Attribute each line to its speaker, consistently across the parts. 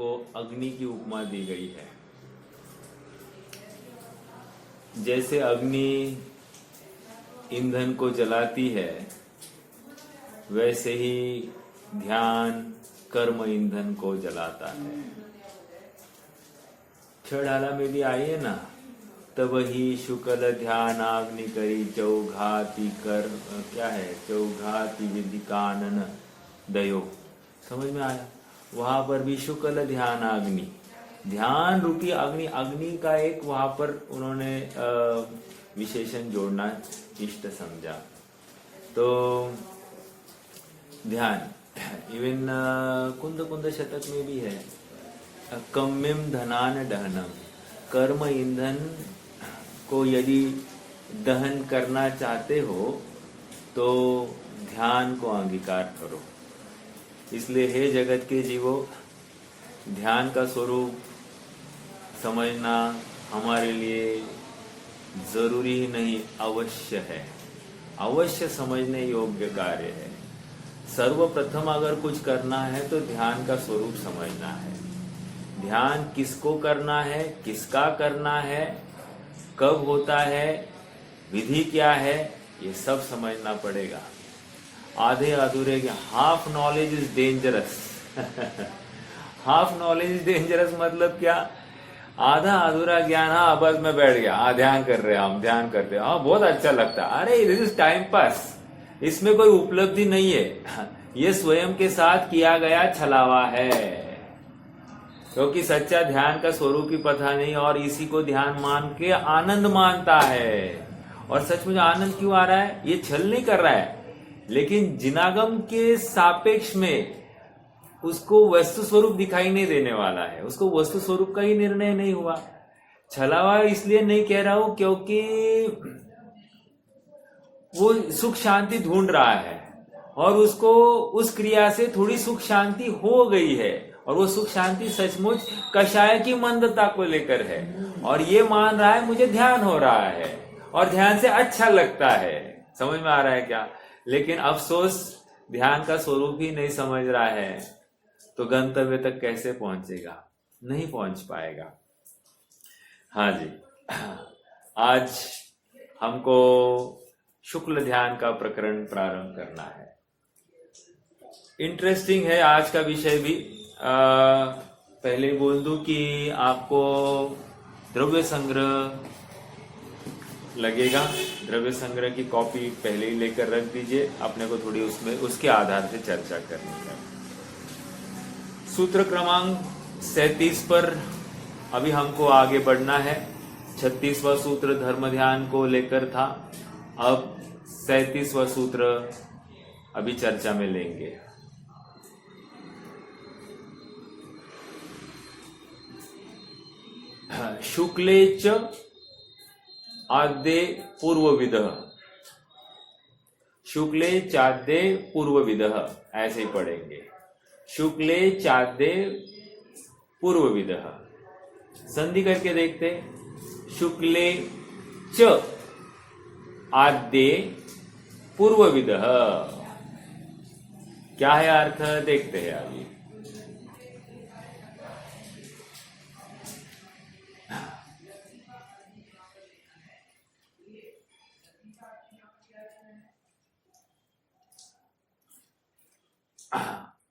Speaker 1: को अग्नि की उपमा दी गई है। जैसे अग्नि ईंधन को जलाती है, वैसे ही ध्यान कर्म ईंधन को जलाता है। छड़ाला में भी आइए ना, तब ही शुक्ल ध्यानाग्नि करी चौघाती कर, क्या है, चौघाती विधि कानन दयो। समझ में आया? वहां पर भी शुक्ल ध्यानाग्नि, ध्यान रूपी अग्नि, अग्नि का एक वहां पर उन्होंने विशेषण जोड़ना इष्ट समझा। तो ध्यान इवन कुंद कुंद शतक में भी है, कम्यम धनान दहनम, कर्म ईंधन को यदि दहन करना चाहते हो तो ध्यान को अंगीकार करो। इसलिए हे जगत के जीवो, ध्यान का स्वरूप समझना हमारे लिए जरूरी ही नहीं, अवश्य है, अवश्य समझने योग्य कार्य है। सर्वप्रथम अगर कुछ करना है तो ध्यान का स्वरूप समझना है। ध्यान किसको करना है, किसका करना है, कब होता है, विधि क्या है, ये सब समझना पड़ेगा। आधे अधूरे के, half knowledge is dangerous. Half knowledge is dangerous मतलब क्या? आधा अधूरा ज्ञान, हाँ बस मैं बैठ गया, हाँ ध्यान कर रहे, हम ध्यान करते, हाँ बहुत अच्छा लगता है, अरे दिस इज टाइम पास, इसमें कोई उपलब्धि नहीं है, ये स्वयं के साथ किया गया छलावा है। क्योंकि सच्चा ध्यान का स्वरूप ही पता नहीं और इसी को ध्यान मान के आनंद मानता है। और सच में आनंद क्यों आ रहा है? ये छल नहीं कर रहा है, लेकिन जिनागम के सापेक्ष में उसको वस्तु स्वरूप दिखाई नहीं देने वाला है, उसको वस्तु स्वरूप का ही निर्णय नहीं हुआ। छलावा इसलिए नहीं कह रहा हूं क्योंकि वो सुख शांति ढूंढ रहा है और उसको उस क्रिया से थोड़ी सुख शांति हो गई है, और वो सुख शांति सचमुच कषाय की मंदता को लेकर है, और ये मान रहा है मुझे ध्यान हो रहा है और ध्यान से अच्छा लगता है। समझ में आ रहा है क्या? लेकिन अफसोस ध्यान का स्वरूप ही नहीं समझ रहा है, तो गंतव्य तक कैसे पहुंचेगा? नहीं पहुंच पाएगा। हाँ जी, आज हमको शुक्ल ध्यान का प्रकरण प्रारंभ करना है। इंटरेस्टिंग है आज का विषय भी। पहले बोल दूं कि आपको द्रव्य संग्रह लगेगा, द्रव्य संग्रह की कॉपी पहले ही लेकर रख दीजिए, अपने को थोड़ी उसमें उसके आधार से चर्चा करनी है। सूत्र क्रमांक 37 पर अभी हमको आगे बढ़ना है। 36वां सूत्र धर्म ध्यान को लेकर था, अब 37वां सूत्र अभी चर्चा में लेंगे। शुक्ले च आद्य पूर्वविदः, शुक्ले चाद्य पूर्वविदः, ऐसे ही पढ़ेंगे। शुक्ले चाद्य पूर्वविदः, संधि करके देखते। शुक्ले च आद्य पूर्वविदः, क्या है अर्थ? देखते हैं अभी।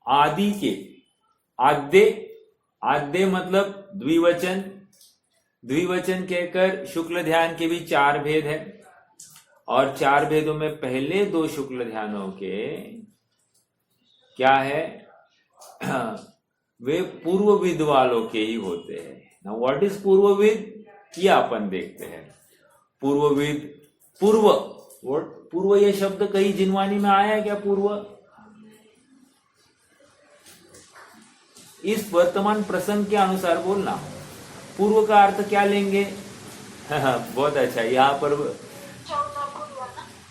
Speaker 1: आदि के, आद्य, आद्य मतलब द्विवचन, द्विवचन कहकर शुक्ल ध्यान के भी 4 भेद है, और 4 भेदों में पहले 2 शुक्ल ध्यानों के क्या है? वे पूर्वविद वालों के ही होते हैं। नाउ व्हाट इज पूर्वविद, ये अपन देखते हैं। पूर्वविद, पूर्व, पूर्व ये शब्द कहीं जिनवानी में आया है क्या? पूर्व इस वर्तमान प्रसंग के अनुसार बोलना। पूर्व का अर्थ क्या लेंगे? बहुत अच्छा, यहाँ पर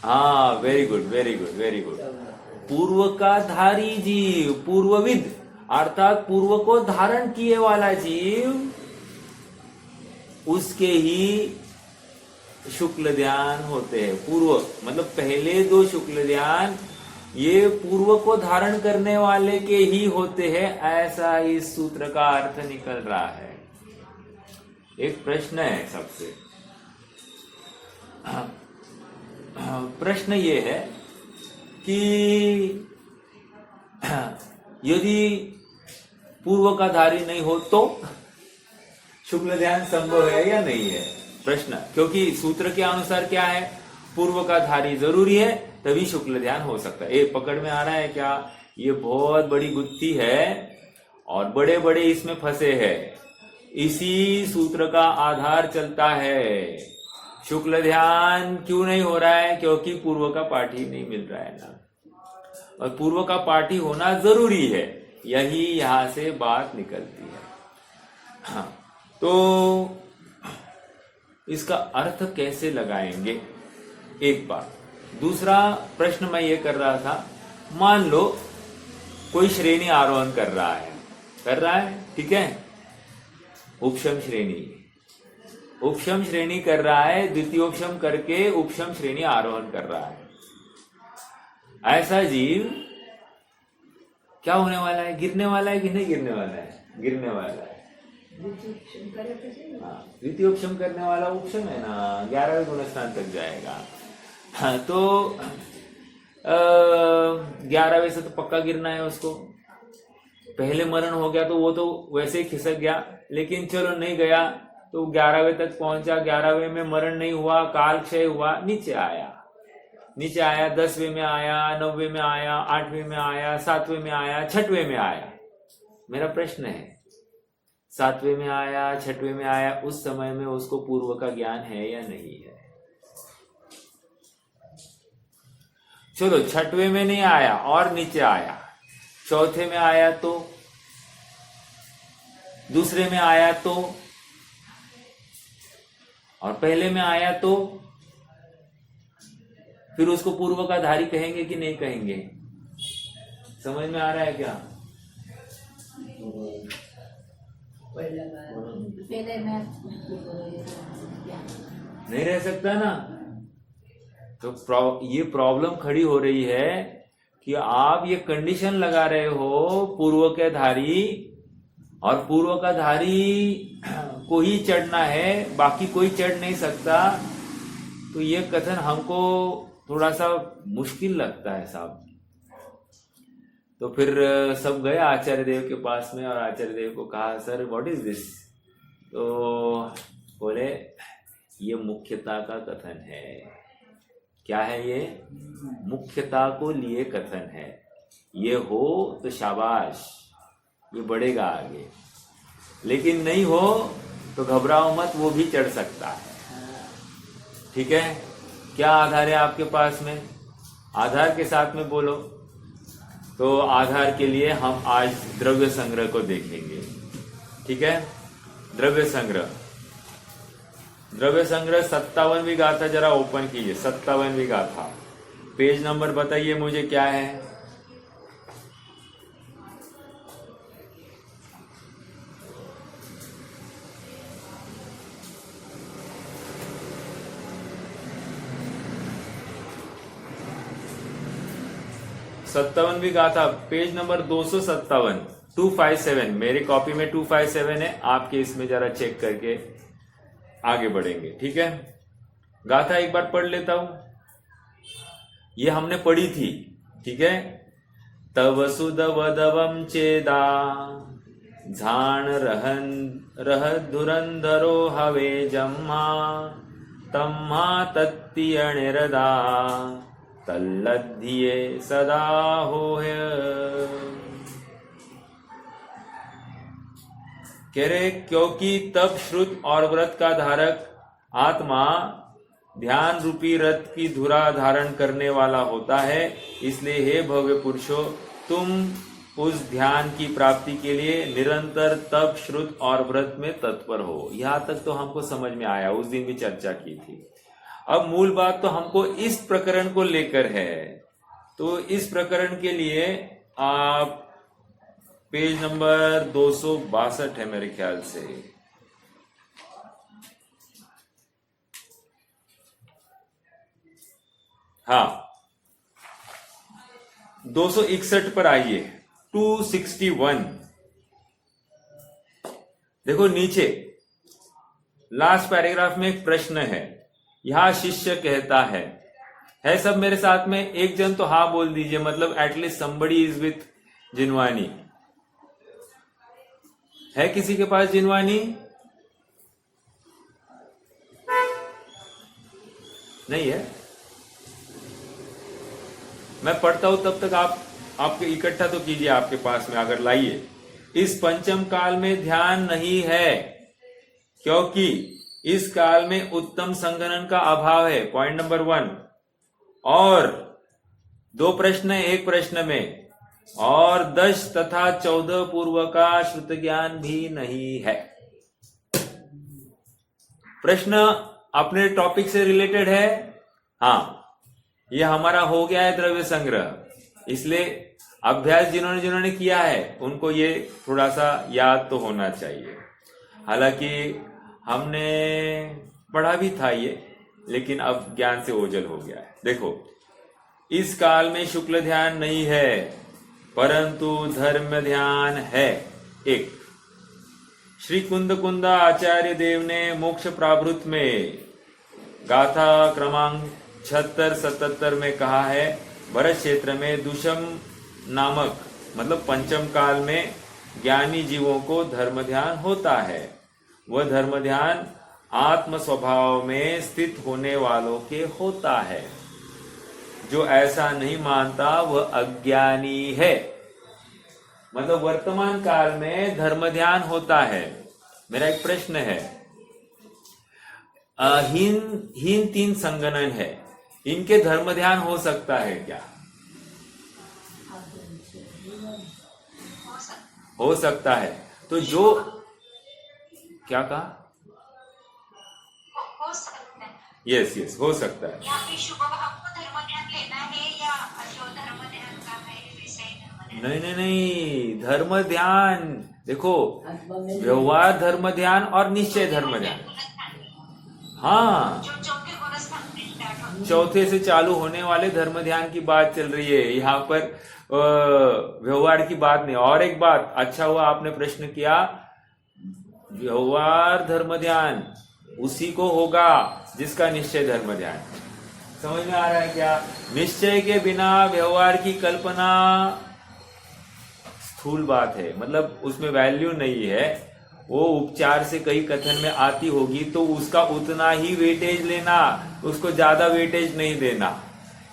Speaker 1: हाँ, very good very good very good. पूर्व का धारी जीव, पूर्वविद अर्थात पूर्व को धारण किए वाला जीव, उसके ही शुक्ल ध्यान होते हैं। पूर्व मतलब पहले 2 शुक्ल ध्यान ये पूर्व को धारण करने वाले के ही होते हैं, ऐसा इस सूत्र का अर्थ निकल रहा है। एक प्रश्न है सबसे, प्रश्न ये है कि यदि पूर्व का धारी नहीं हो तो शुक्ल ध्यान संभव है या नहीं है? प्रश्न, क्योंकि सूत्र के अनुसार क्या है, पूर्व का धारी जरूरी है तभी शुक्ल ध्यान हो सकता है। ये पकड़ में आ रहा है क्या? ये बहुत बड़ी गुत्थी है और बड़े बड़े इसमें फंसे हैं। इसी सूत्र का आधार चलता है। शुक्ल ध्यान क्यों नहीं हो रहा है? क्योंकि पूर्व का पाठ ही नहीं मिल रहा है ना, और पूर्व का पाठ ही होना जरूरी है, यही यहां से बात निकलती है। हाँ, तो इसका अर्थ कैसे लगाएंगे, एक बात। दूसरा प्रश्न मैं ये कर रहा था, मान लो कोई श्रेणी आरोहण कर रहा है, ठीक है, उपशम श्रेणी कर रहा है, द्वितीयोपशम करके उपशम श्रेणी आरोहण कर रहा है। ऐसा जीव क्या होने वाला है? गिरने वाला है कि नहीं गिरने वाला है? गिरने वाला है। द्वितीय उपशम करने वाला उपशम है ना, 11वें गुणस्थान तक जाएगा। हाँ, तो 11वें से तो पक्का गिरना है उसको। पहले मरण हो गया तो वो तो वैसे ही खिसक गया, लेकिन चलो नहीं गया तो 11वें तक पहुंचा, 11वें में मरण नहीं हुआ, काल क्षय हुआ, नीचे आया, 10वें में आया, 9वें में आया, 8वें में आया, 7वें में आया, 6वें में आया। मेरा प्रश्न है, 7वें में आया, 6वें में आया, उस समय में उसको पूर्व का ज्ञान है या नहीं है? चलो 6वें में नहीं आया और नीचे आया, 4थे में आया तो, दूसरे में आया तो, और पहले में आया तो, फिर उसको पूर्व का धारी कहेंगे कि नहीं कहेंगे? समझ में आ रहा है क्या? नहीं रह सकता ना। तो ये प्रॉब्लम खड़ी हो रही है कि आप ये कंडीशन लगा रहे हो पूर्व के धारी, और पूर्व का धारी को ही चढ़ना है, बाकी कोई चढ़ नहीं सकता। तो ये कथन हमको थोड़ा सा मुश्किल लगता है साहब। तो फिर सब गए आचार्य देव के पास में, और आचार्य देव को कहा, सर व्हाट इज दिस? तो बोले ये मुख्यता का कथन है। क्या है ये? मुख्यता को लिए कथन है। ये हो तो शाबाश, ये बढ़ेगा आगे, लेकिन नहीं हो तो घबराओ मत, वो भी चढ़ सकता है। ठीक है? क्या आधार है आपके पास में? आधार के साथ में बोलो। तो आधार के लिए हम आज द्रव्य संग्रह को देखेंगे। ठीक है? द्रव्य संग्रह 57वीं गाथा जरा ओपन कीजिए। 57वीं गाथा, पेज नंबर बताइए मुझे क्या है? सत्तावनवीं गाथा, पेज नंबर 257, 257। मेरी कॉपी में 257 है, आपके इसमें जरा चेक करके आगे बढ़ेंगे। ठीक है? गाथा एक बार पढ़ लेता हूं। ये हमने पढ़ी थी। ठीक है? तव सुदवदवम चेदा झाण रह धुरंधरो हवे जम्मा तम्हा तत्तियणिरदा तल्लधिये सदा होय। कह रहे क्योंकि तब श्रुत और व्रत का धारक आत्मा ध्यान रूपी रथ की धुरा धारण करने वाला होता है, इसलिए हे भव्य पुरुषों, तुम उस ध्यान की प्राप्ति के लिए निरंतर तप श्रुत और व्रत में तत्पर हो। यहां तक तो हमको समझ में आया, उस दिन भी चर्चा की थी। अब मूल बात तो हमको इस प्रकरण को लेकर है। तो इस प्रकरण के लिए आप पेज नंबर 262 है मेरे ख्याल से। हाँ, 261 पर आइए, 261। देखो नीचे लास्ट पैराग्राफ में एक प्रश्न है। यहां शिष्य कहता है सब मेरे साथ में? एक जन तो हाँ बोल दीजिए, मतलब at least somebody is with Jinvani. है किसी के पास जिनवानी? नहीं है? मैं पढ़ता हूं तब तक आपके इकट्ठा तो कीजिए आपके पास में, अगर लाइए। इस पंचम काल में ध्यान नहीं है क्योंकि इस काल में उत्तम संगणन का अभाव है, पॉइंट नंबर 1। और 2 प्रश्न है एक प्रश्न में, और 10 तथा 14 पूर्व का श्रुत ज्ञान भी नहीं है। प्रश्न अपने टॉपिक से रिलेटेड है। हाँ, ये हमारा हो गया है द्रव्य संग्रह, इसलिए अभ्यास जिन्होंने किया है उनको ये थोड़ा सा याद तो होना चाहिए। हालांकि हमने पढ़ा भी था ये, लेकिन अब ज्ञान से ओझल हो गया है। देखो, इस काल में शुक्ल ध्यान नहीं है परंतु धर्म ध्यान है। एक श्री कुंद आचार्य देव ने मोक्ष प्रावृत में गाथा क्रमांक 76-77 में कहा है, भरत क्षेत्र में दुषम नामक मतलब पंचम काल में ज्ञानी जीवों को धर्म ध्यान होता है। वह धर्म ध्यान आत्म स्वभाव में स्थित होने वालों के होता है। जो ऐसा नहीं मानता वह अज्ञानी है। मतलब वर्तमान काल में धर्म ध्यान होता है। मेरा एक प्रश्न है, हीन 3 संगणन है, इनके धर्म ध्यान हो सकता है क्या? हो सकता है। तो जो क्या कहा?
Speaker 2: हो सकता है।
Speaker 1: यस, हो सकता है।
Speaker 2: यहाँ पे शुभ भाव को धर्म ध्यान लेना है या जो धर्म ध्यान का है वैसे ही धर्म ध्यान?
Speaker 1: नहीं, धर्म ध्यान देखो, व्यवहार धर्म ध्यान और निश्चय धर्म ध्यान। हाँ,
Speaker 2: जो चौथे गोरस्थान में स्टार्ट होता है।
Speaker 1: चौथे से चालू होने वाले धर्म ध्यान की बात चल रही है यहाँ पर, व्यवहार की बात नहीं। और एक बात, अच्छा हुआ आपने प्रश्न किया, व्यवहार धर्म ध्यान उसी को होगा जिसका निश्चय धर्म ध्यान। समझ में आ रहा है क्या? निश्चय के बिना व्यवहार की कल्पना स्थूल बात है, मतलब उसमें वैल्यू नहीं है। वो उपचार से कई कथन में आती होगी तो उसका उतना ही वेटेज लेना, उसको ज्यादा वेटेज नहीं देना।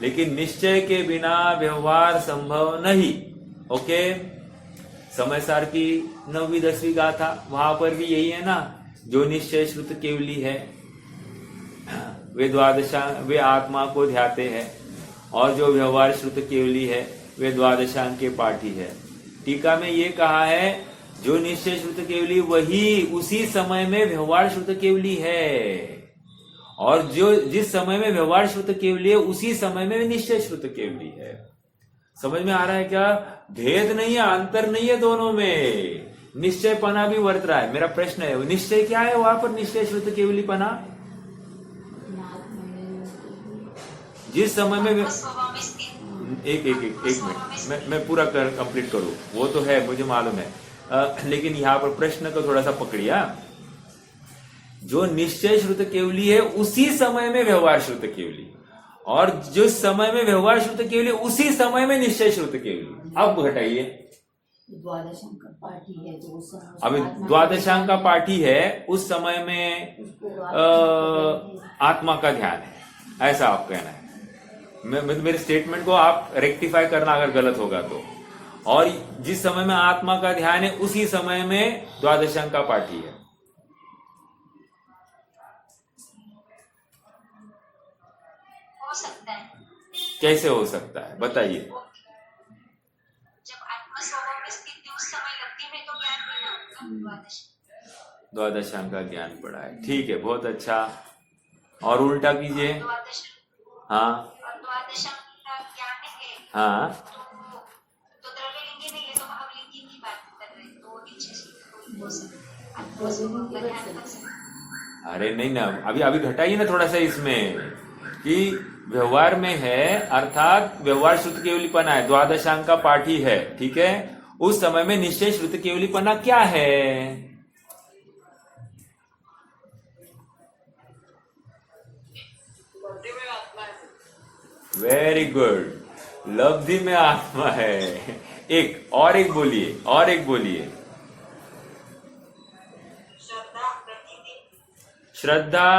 Speaker 1: लेकिन निश्चय के बिना व्यवहार संभव नहीं। ओके, समय सार की 9वीं 10वीं गाथा, वहां पर भी यही है ना, जो निश्चय श्रुत केवली है वे वे आत्मा को ध्याते हैं, और जो व्यवहार श्रुत केवली है वे द्वादशांग के पाठी है। टीका में ये कहा है, जो निश्चय श्रुत केवली वही उसी समय में व्यवहार श्रुत केवली है, और जो जिस समय में व्यवहार श्रुत केवली है उसी समय में निश्चय श्रुत केवली है। समझ में आ रहा है क्या? भेद नहीं है, अंतर नहीं है दोनों में। निश्चय पना भी वर्त रहा है। मेरा प्रश्न है, निश्चय क्या है वहां पर? निश्चय श्रुत केवली पना जिस समय में एक मिनट मैं पूरा कंप्लीट करूं, वो तो है मुझे मालूम है, लेकिन यहाँ पर प्रश्न को थोड़ा सा पकड़िया। जो निश्चय श्रुत केवली है उसी समय में व्यवहार श्रुत केवली, और जिस समय में व्यवहार श्रुत केवली उसी समय में निश्चय श्रुत केवली। अब घटाइए,
Speaker 3: द्वादशांग का पाठी है तो उस समय
Speaker 1: अभी द्वादशांग का पाठी है, उस समय में आत्मा का ध्यान है, ऐसा आप कहना है। मेरे स्टेटमेंट को आप रेक्टिफाई करना अगर गलत होगा तो। और जिस समय में आत्मा का ध्यान है उसी समय में द्वादशांग का पाठी है।
Speaker 2: हो सकता है।
Speaker 1: कैसे हो सकता है बताइए?
Speaker 2: जब आत्मा स्वभाव में स्थिति उस समय लगती है तो ज्ञान नहीं ना,
Speaker 1: द्वादशांग का ज्ञान पड़ा है। ठीक है, बहुत अच्छा। और उल्टा कीजिए। हाँ,
Speaker 2: द्वादशांग का ज्ञान है।
Speaker 1: हाँ,
Speaker 2: तो द्रव्यलिंगी नहीं है तो महालिंगी की बात कर रहे हैं, तो नीचे से हो सकता है।
Speaker 1: अरे नहीं ना, अभी घटाइए ना थोड़ा सा इसमें, कि व्यवहार में है, अर्थात व्यवहार श्रुत केवलीपना है, द्वादशांक का पाठ ही है, ठीक है। उस समय में निश्चय श्रुत केवलीपना क्या है? वेरी गुड, लब्धि में आत्मा है। एक बोलिए, और एक बोलिए। श्रद्धा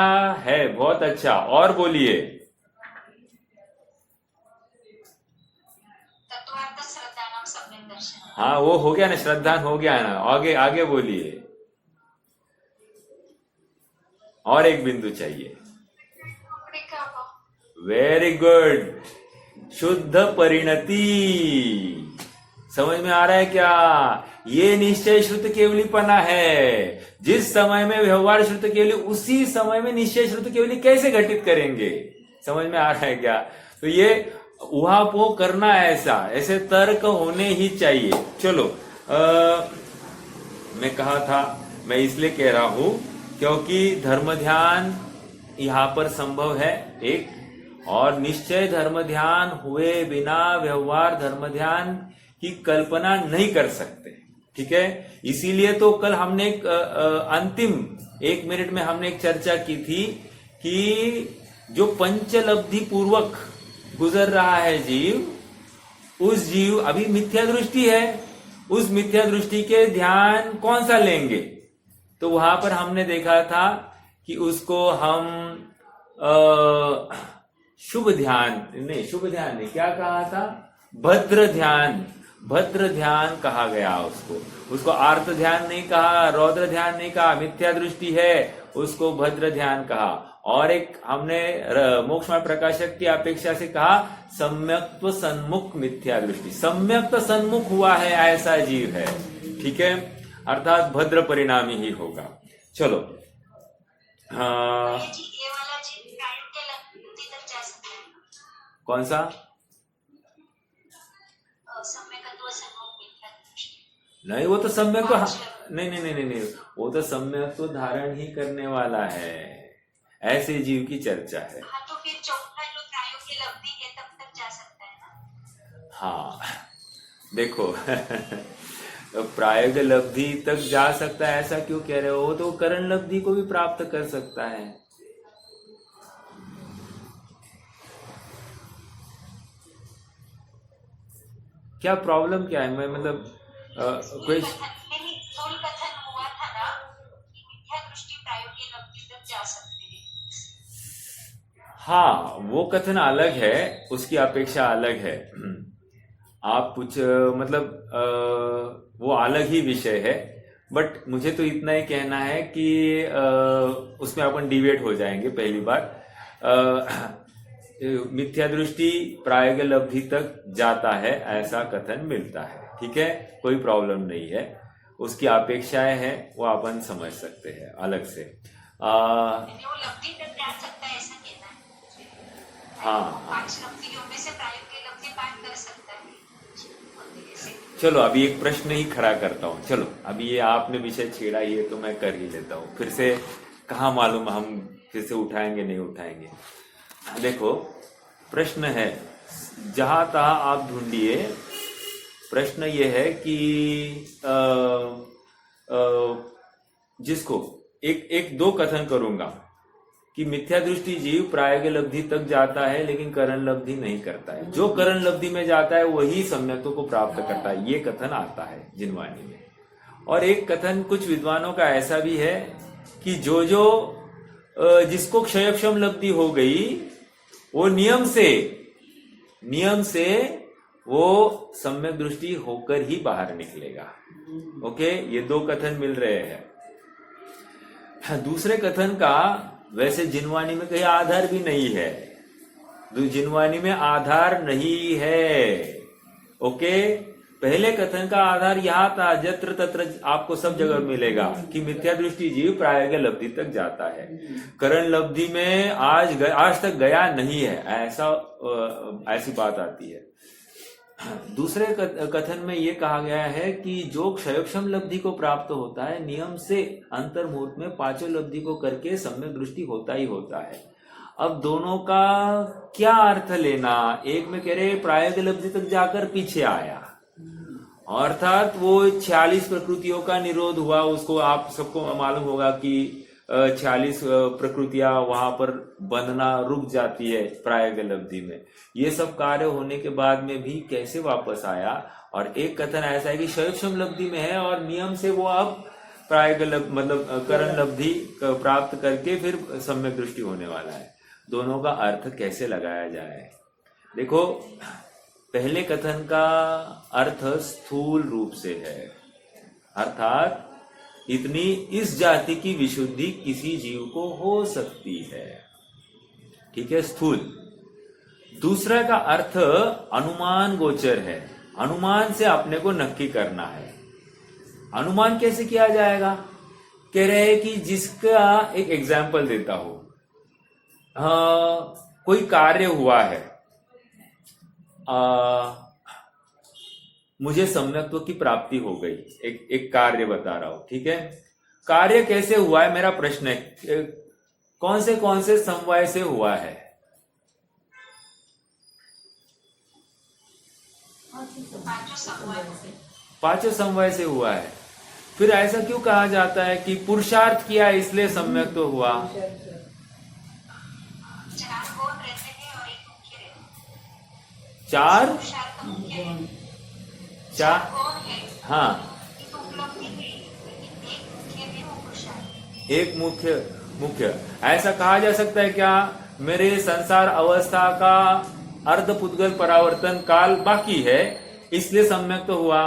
Speaker 1: है, बहुत अच्छा, और बोलिए।
Speaker 2: तत्वार्थ श्रद्धानाम सम्यक दर्शन।
Speaker 1: हाँ, वो हो गया ना, श्रद्धान हो गया ना, आगे आगे बोलिए। और एक बिंदु चाहिए। वेरी गुड, शुद्ध परिणति। समझ में आ रहा है क्या? ये निश्चय श्रुत केवलीपना है। जिस समय में व्यवहार श्रुत केवली, उसी समय में निश्चय श्रुत केवली कैसे घटित करेंगे? समझ में आ रहा है क्या? तो ये उहापोह करना, ऐसे तर्क होने ही चाहिए। चलो, मैं कहा था, मैं इसलिए कह रहा हूं क्योंकि धर्म ध्यान यहां पर संभव है एक, और निश्चय धर्म ध्यान हुए बिना व्यवहार धर्म ध्यान की कल्पना नहीं कर सकते, ठीक है। इसीलिए तो कल हमने एक अंतिम 1 मिनट में हमने एक चर्चा की थी कि जो पंचलब्धि पूर्वक गुजर रहा है जीव, उस जीव अभी मिथ्या दृष्टि है, उस मिथ्या दृष्टि के ध्यान कौन सा लेंगे? तो वहां पर हमने देखा था कि उसको हम शुभ ध्यान नहीं, क्या कहा था? भद्र ध्यान कहा गया उसको आर्त ध्यान नहीं कहा, रौद्र ध्यान नहीं कहा, मिथ्या दृष्टि है उसको भद्र ध्यान कहा। और एक हमने मोक्षमार्ग प्रकाशक की अपेक्षा से कहा सम्यक्त्व सन्मुख मिथ्या दृष्टि। सम्यक्त्व सन्मुख हुआ है ऐसा जीव है, ठीक है, अर्थात भद्र परिणामी ही होगा। चलो, कौन सा? नहीं, वो तो सम्यक तो नहीं, वो तो सम्यक तो धारण ही करने वाला है, ऐसे जीव की चर्चा है।
Speaker 2: हाँ, तो फिर चौथा जो प्रायोगिक लब्धि है तब तक जा सकता है ना?
Speaker 1: हाँ, देखो प्रायोगिक लब्धि तक जा सकता है, ऐसा क्यों कह रहे हो? वो तो करण लब्धि को भी प्राप्त कर सकता है। क्या प्रॉब्लम क्या है? मैं मतलब कोई
Speaker 2: स्थूल कथन हुआ था ना कि मिथ्या दृष्टि प्रायोगिक लब्धि तक जा सकती है।
Speaker 1: हाँ, वो कथन अलग है, उसकी अपेक्षा अलग है। आप कुछ मतलब वो अलग ही विषय है, बट मुझे तो इतना ही कहना है कि उसमें अपन डिबेट हो जाएंगे। पहली बार मिथ्या दृष्टि प्रायोगिक लब्धि तक जाता है ऐसा कथन मिलता है, ठीक है, कोई प्रॉब्लम नहीं है। उसकी अपेक्षाएं हैं, वो अपन समझ सकते हैं अलग से।
Speaker 2: वो लब्धि तक जा सकता है ऐसा कहना है।
Speaker 1: हाँ,
Speaker 2: 5 लब्धियों में से प्रायोगिक लब्धि पार कर सकता है।
Speaker 1: चलो, अभी एक प्रश्न ही खड़ा करता हूँ। चलो, अभी ये आपने विषय छेड़ा ही है तो मैं कर ही लेता हूँ। फिर से कहाँ मालूम हम फिर से उठाएंगे नहीं उठाएंगे। देखो, प्रश्न है, जहां तहां आप ढूंढिए। प्रश्न ये है कि जिसको एक दो कथन करूंगा कि मिथ्या दृष्टि जीव प्रायोगिक लब्धि तक जाता है लेकिन करण लब्धि नहीं करता है। जो करण लब्धि में जाता है वही सम्यक्त्व को प्राप्त करता है, ये कथन आता है जिनवाणी में। और एक कथन कुछ विद्वानों का ऐसा भी है कि जो जिसको क्षयक्षम लब्धि हो गई वो नियम से वो सम्यक दृष्टि होकर ही बाहर निकलेगा। ओके, ये दो कथन मिल रहे हैं। दूसरे कथन का वैसे जिनवाणी में कहीं आधार भी नहीं है, जिनवाणी में आधार नहीं है। ओके, पहले कथन का आधार यहां था, जत्र तत्र आपको सब जगह मिलेगा कि मिथ्या दृष्टि जीव प्रायोगिक लब्धि तक जाता है, करण लब्धि में आज तक गया नहीं है, ऐसी बात आती है। दूसरे कथन में यह कहा गया है कि जो क्षयक्षम लब्धि को प्राप्त होता है, नियम से अंतर्मुहूर्त में 5 लब्धि को करके सम्यक दृष्टि होता ही होता है। अब दोनों का क्या अर्थ लेना, एक में कह रहे प्रायोग लब्धि तक जाकर पीछे आया, अर्थात वो 46 प्रकृतियों का निरोध हुआ। उसको आप सबको मालूम होगा कि 46 प्रकृतियां वहां पर बंधना रुक जाती है प्रायोग लब्धि में। ये सब कार्य होने के बाद में भी कैसे वापस आया। और एक कथन ऐसा है कि शैक्षम लब्धि में है और नियम से वो अब प्रायोग मतलब करण लब्धि प्राप्त करके फिर सम्यक दृष्टि होने वाला है। दोनों का अर्थ कैसे लगाया जाए। देखो, पहले कथन का अर्थ स्थूल रूप से है, अर्थात इतनी इस जाति की विशुद्धि किसी जीव को हो सकती है, ठीक है, स्थूल। दूसरा का अर्थ अनुमान गोचर है, अनुमान से अपने को नक्की करना है। अनुमान कैसे किया जाएगा, कह रहे हैं कि जिसका एक एग्जाम्पल देता हो, कोई कार्य हुआ है, मुझे सम्यक्त्व की प्राप्ति हो गई, एक कार्य बता रहा हूं, ठीक है। कार्य कैसे हुआ है मेरा प्रश्न है, कौन से समवाय से हुआ है। पांचों समवाय से हुआ है। फिर ऐसा क्यों कहा जाता है कि पुरुषार्थ किया इसलिए सम्यक्त्व हुआ। चार हाँ, एक मुख्य ऐसा कहा जा सकता है क्या, मेरे संसार अवस्था का अर्ध पुद्गल परावर्तन काल बाकी है इसलिए सम्यक तो हुआ।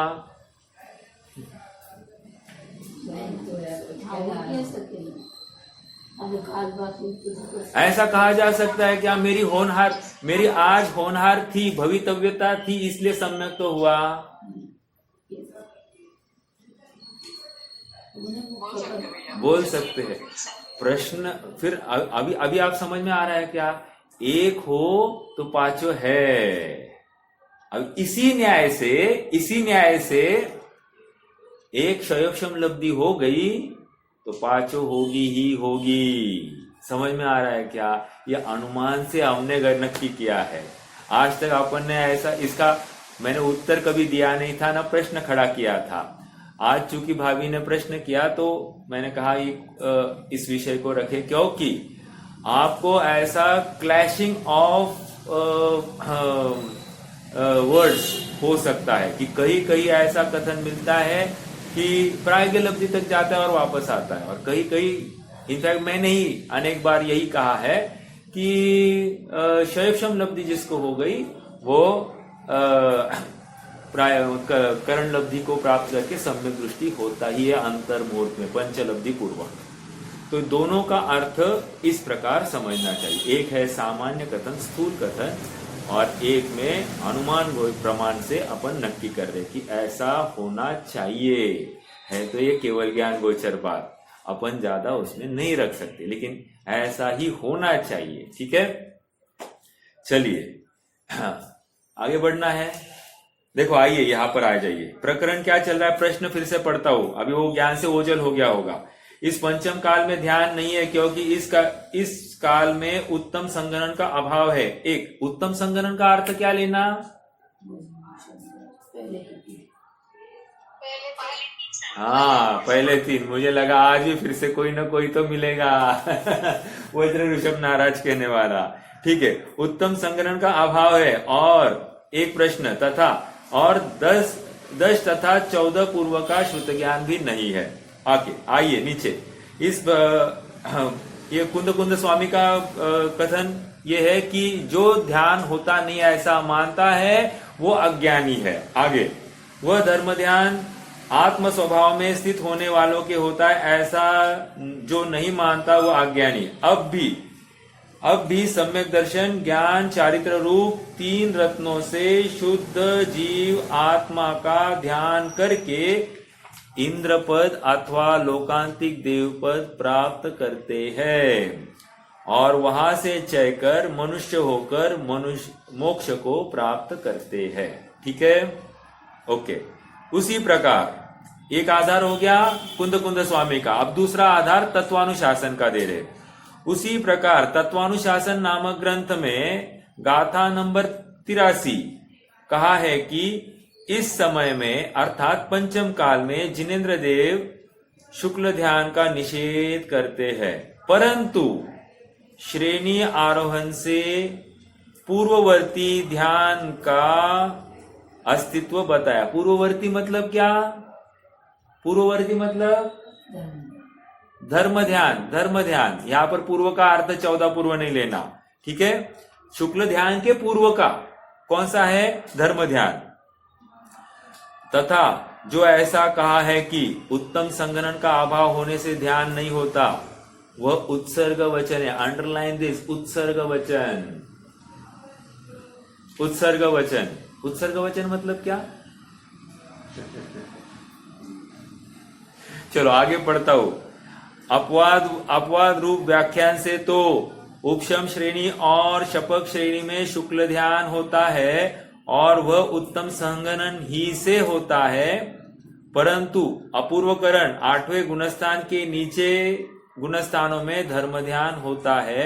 Speaker 1: ऐसा कहा जा सकता है क्या, मेरी आज होनहार थी, भवितव्यता थी इसलिए सम्यक तो हुआ। बोल सकते हैं। प्रश्न फिर अभी आप समझ में आ रहा है क्या, एक हो तो पांचों है। अब इसी न्याय से एक क्षयोक्षम लब्धि हो गई तो पांचों होगी ही होगी। समझ में आ रहा है क्या, यह अनुमान से हमने नक्की किया है। आज तक अपन ने ऐसा इसका मैंने उत्तर कभी दिया नहीं था, ना प्रश्न खड़ा किया था। आज चूंकि भाभी ने प्रश्न किया तो मैंने कहा इस विषय को रखे, क्योंकि आपको ऐसा क्लैशिंग ऑफ वर्ड्स हो सकता है कि कहीं ऐसा कथन मिलता है कि प्रायोग लब्धि तक जाता है और वापस आता है, और कहीं इनफैक्ट मैंने ही अनेक बार यही कहा है कि क्षयोक्षम लब्धि जिसको हो गई वो करण लब्धि को प्राप्त करके सम्यक दृष्टि होता ही है अंतर मुहूर्त में, पंचलब्धि पूर्वक। तो दोनों का अर्थ इस प्रकार समझना चाहिए, एक है सामान्य कथन, स्थूल कथन, और एक में अनुमान प्रमाण से अपन नक्की कर रहे कि ऐसा होना चाहिए। है तो ये केवल ज्ञान गोचर बात, अपन ज्यादा उसमें नहीं रख सकते, लेकिन ऐसा ही होना चाहिए। ठीक है, चलिए आगे बढ़ना है। देखो आइए यहां पर आ जाइए, प्रकरण क्या चल रहा है, प्रश्न फिर से पढ़ता हूं। अभी वो ज्ञान से ओझल हो गया होगा। इस पंचम काल में ध्यान नहीं है क्योंकि इस काल में उत्तम संगणन का अभाव है। एक उत्तम संगणन का अर्थ क्या लेना, हाँ पहले तीन। मुझे लगा आज भी फिर से कोई ना कोई तो मिलेगा वज्र ऋषभ नाराज कहने वाला। ठीक है, उत्तम संगणन का अभाव है और एक प्रश्न तथा और 10 तथा 14 पूर्व का श्रुत ज्ञान भी नहीं है। आइए नीचे, इस ये कुंद स्वामी का कथन ये है कि जो ध्यान होता नहीं ऐसा मानता है वो अज्ञानी है। आगे, वह धर्म ध्यान आत्म स्वभाव में स्थित होने वालों के होता है, ऐसा जो नहीं मानता वो अज्ञानी। अब भी सम्यक दर्शन ज्ञान चारित्र रूप 3 रत्नों से शुद्ध जीव आत्मा का ध्यान करके इंद्र पद अथवा लोकांतिक देव पद प्राप्त करते हैं और वहां से चय कर मनुष्य होकर मोक्ष को प्राप्त करते हैं। ठीक है, ओके। उसी प्रकार एक आधार हो गया कुंद स्वामी का, अब दूसरा आधार तत्वानुशासन का दे रहे। उसी प्रकार तत्वानुशासन नामक ग्रंथ में गाथा नंबर 83 कहा है कि इस समय में अर्थात पंचम काल में जिनेंद्र देव शुक्ल ध्यान का निषेध करते हैं, परंतु श्रेणी आरोहण से पूर्ववर्ती ध्यान का अस्तित्व बताया। पूर्ववर्ती मतलब क्या? पूर्ववर्ती मतलब धर्म ध्यान। धर्म ध्यान, यहां पर पूर्व का अर्थ 14 पूर्व नहीं लेना, ठीक है। शुक्ल ध्यान के पूर्व का कौन सा है? धर्म ध्यान। तथा जो ऐसा कहा है कि उत्तम संगणन का अभाव होने से ध्यान नहीं होता, वह उत्सर्ग वचन है। अंडरलाइन दिस, उत्सर्ग वचन। उत्सर्ग वचन, उत्सर्ग वचन मतलब क्या? चलो आगे पढ़ता हूं। अपवाद रूप व्याख्यान से तो उपशम श्रेणी और शपक श्रेणी में शुक्ल ध्यान होता है और वह उत्तम संगणन ही से होता है, परंतु अपूर्वकरण 8वें गुणस्थान के नीचे गुणस्थानों में धर्म ध्यान होता है।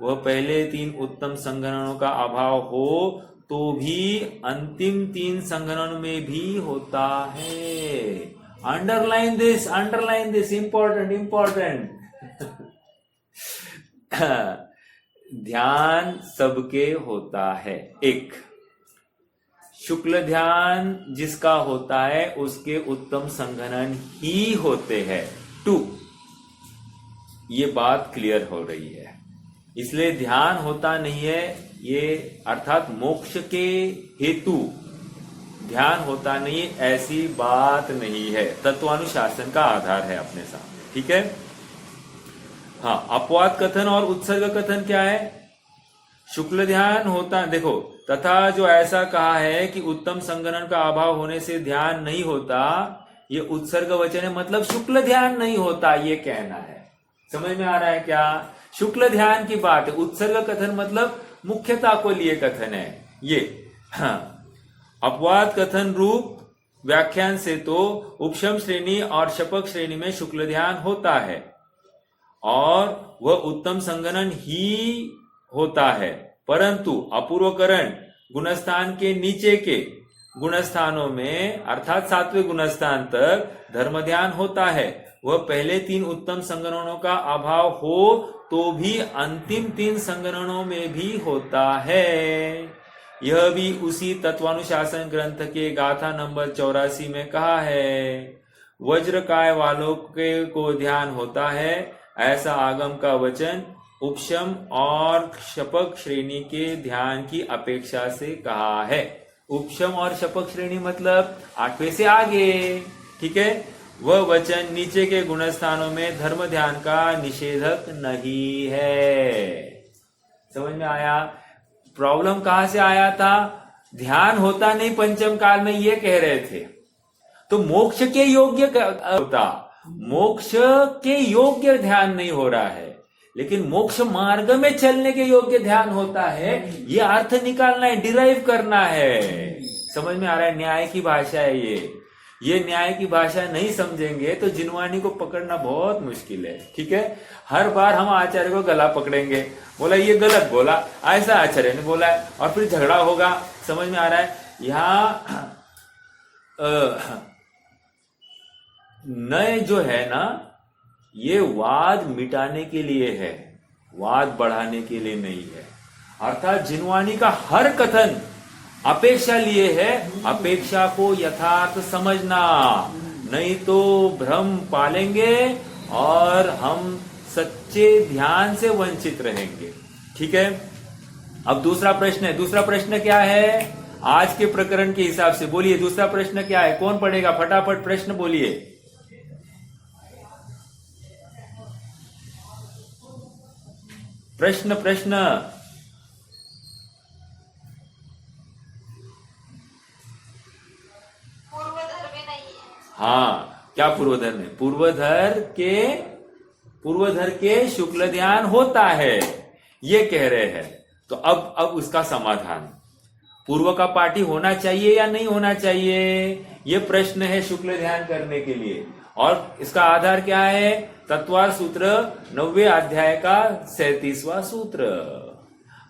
Speaker 1: वह पहले 3 उत्तम संगणनों का अभाव हो तो भी अंतिम 3 संगणन में भी होता है। Underline this, important. ध्यान सबके होता है। 1, शुक्ल ध्यान जिसका होता है उसके उत्तम संगणन ही होते हैं। 2, ये बात क्लियर हो रही है। इसलिए ध्यान होता नहीं है, ये अर्थात मोक्ष के हेतु ध्यान होता नहीं, ऐसी बात नहीं है। तत्वानुशासन का आधार है अपने सामने, ठीक है। हाँ, अपवाद कथन और उत्सर्ग कथन क्या है? शुक्ल ध्यान होता, देखो, तथा जो ऐसा कहा है कि उत्तम संगणन का अभाव होने से ध्यान नहीं होता, ये उत्सर्ग वचन है, मतलब शुक्ल ध्यान नहीं होता, ये कहना है। समझ में आ रहा है क्या? शुक्ल ध्यान की बात है। उत्सर्ग कथन मतलब मुख्यता को लिए कथन है ये। हाँ, अपवाद कथन रूप व्याख्यान से तो उपशम श्रेणी और शपक श्रेणी में शुक्ल ध्यान होता है और वह उत्तम संगणन ही होता है, परंतु अपूर्वकरण गुणस्थान के नीचे के गुणस्थानों में अर्थात 7वें गुणस्थान तक धर्म ध्यान होता है। वह पहले 3 उत्तम संगणनों का अभाव हो तो भी अंतिम 3 संगणनों में भी होता है। यह भी उसी तत्वानुशासन ग्रंथ के गाथा नंबर 84 में कहा है। वज्रकाय वालों के को ध्यान होता है, ऐसा आगम का वचन उपशम और शपक श्रेणी के ध्यान की अपेक्षा से कहा है। उपशम और शपक श्रेणी मतलब 8वें से आगे, ठीक है। वह वचन नीचे के गुणस्थानों में धर्म ध्यान का निषेधक नहीं है। समझ में आया? प्रॉब्लम कहां से आया था? ध्यान होता नहीं पंचम काल में, ये कह रहे थे, तो मोक्ष के योग्य होता, मोक्ष के योग्य ध्यान नहीं हो रहा है, लेकिन मोक्ष मार्ग में चलने के योग्य ध्यान होता है। ये अर्थ निकालना है, डिराइव करना है। समझ में आ रहा है? न्याय की भाषा है ये न्याय की भाषा नहीं समझेंगे तो जिनवानी को पकड़ना बहुत मुश्किल है, ठीक है। हर बार हम आचार्य को गला पकड़ेंगे, बोला ये गलत बोला, ऐसा आचार्य ने बोला है, और फिर झगड़ा होगा। समझ में आ रहा है? यहाँ नए जो है ना, ये वाद मिटाने के लिए है, वाद बढ़ाने के लिए नहीं है। अर्थात जिनवानी का हर कथन अपेक्षा लिए है, अपेक्षा को यथार्थ समझना, नहीं तो भ्रम पालेंगे और हम सच्चे ध्यान से वंचित रहेंगे, ठीक है। अब दूसरा प्रश्न है। दूसरा प्रश्न क्या है आज के प्रकरण के हिसाब से? बोलिए दूसरा प्रश्न क्या है? कौन पढ़ेगा? फटाफट प्रश्न बोलिए। प्रश्न हाँ, क्या पूर्वधर में? पूर्वधर के शुक्ल ध्यान होता है, ये कह रहे हैं। तो अब उसका समाधान, पूर्व का पाठी होना चाहिए या नहीं होना चाहिए, ये प्रश्न है शुक्ल ध्यान करने के लिए। और इसका आधार क्या है? तत्वार सूत्र 9वें अध्याय का 37वां सूत्र,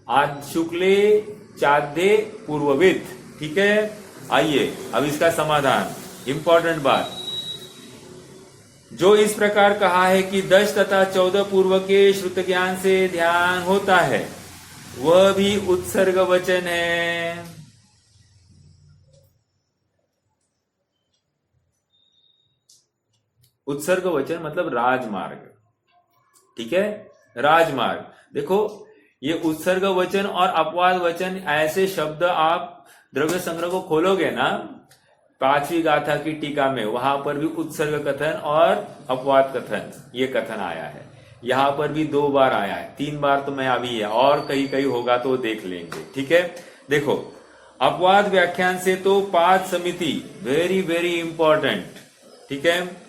Speaker 1: आज शुक्ले चाध्ये पूर्वविद। ठीक है, आइए अब इसका समाधान। इंपॉर्टेंट बात, जो इस प्रकार कहा है कि 10 तथा 14 पूर्व के श्रुत ज्ञान से ध्यान होता है, वह भी उत्सर्ग वचन है। उत्सर्ग वचन मतलब राजमार्ग। ठीक है, राजमार्ग। देखो, ये उत्सर्ग वचन और अपवाद वचन ऐसे शब्द आप द्रव्य संग्रह को खोलोगे ना, 5वीं गाथा की टीका में, वहां पर भी उत्सर्ग कथन और अपवाद कथन ये कथन आया है। यहां पर भी 2 बार आया है, 3 बार तो मैं अभी है, और कहीं कहीं होगा तो देख लेंगे। ठीक है, देखो, अपवाद व्याख्यान से तो पाद समिति, वेरी वेरी इंपॉर्टेंट। ठीक है,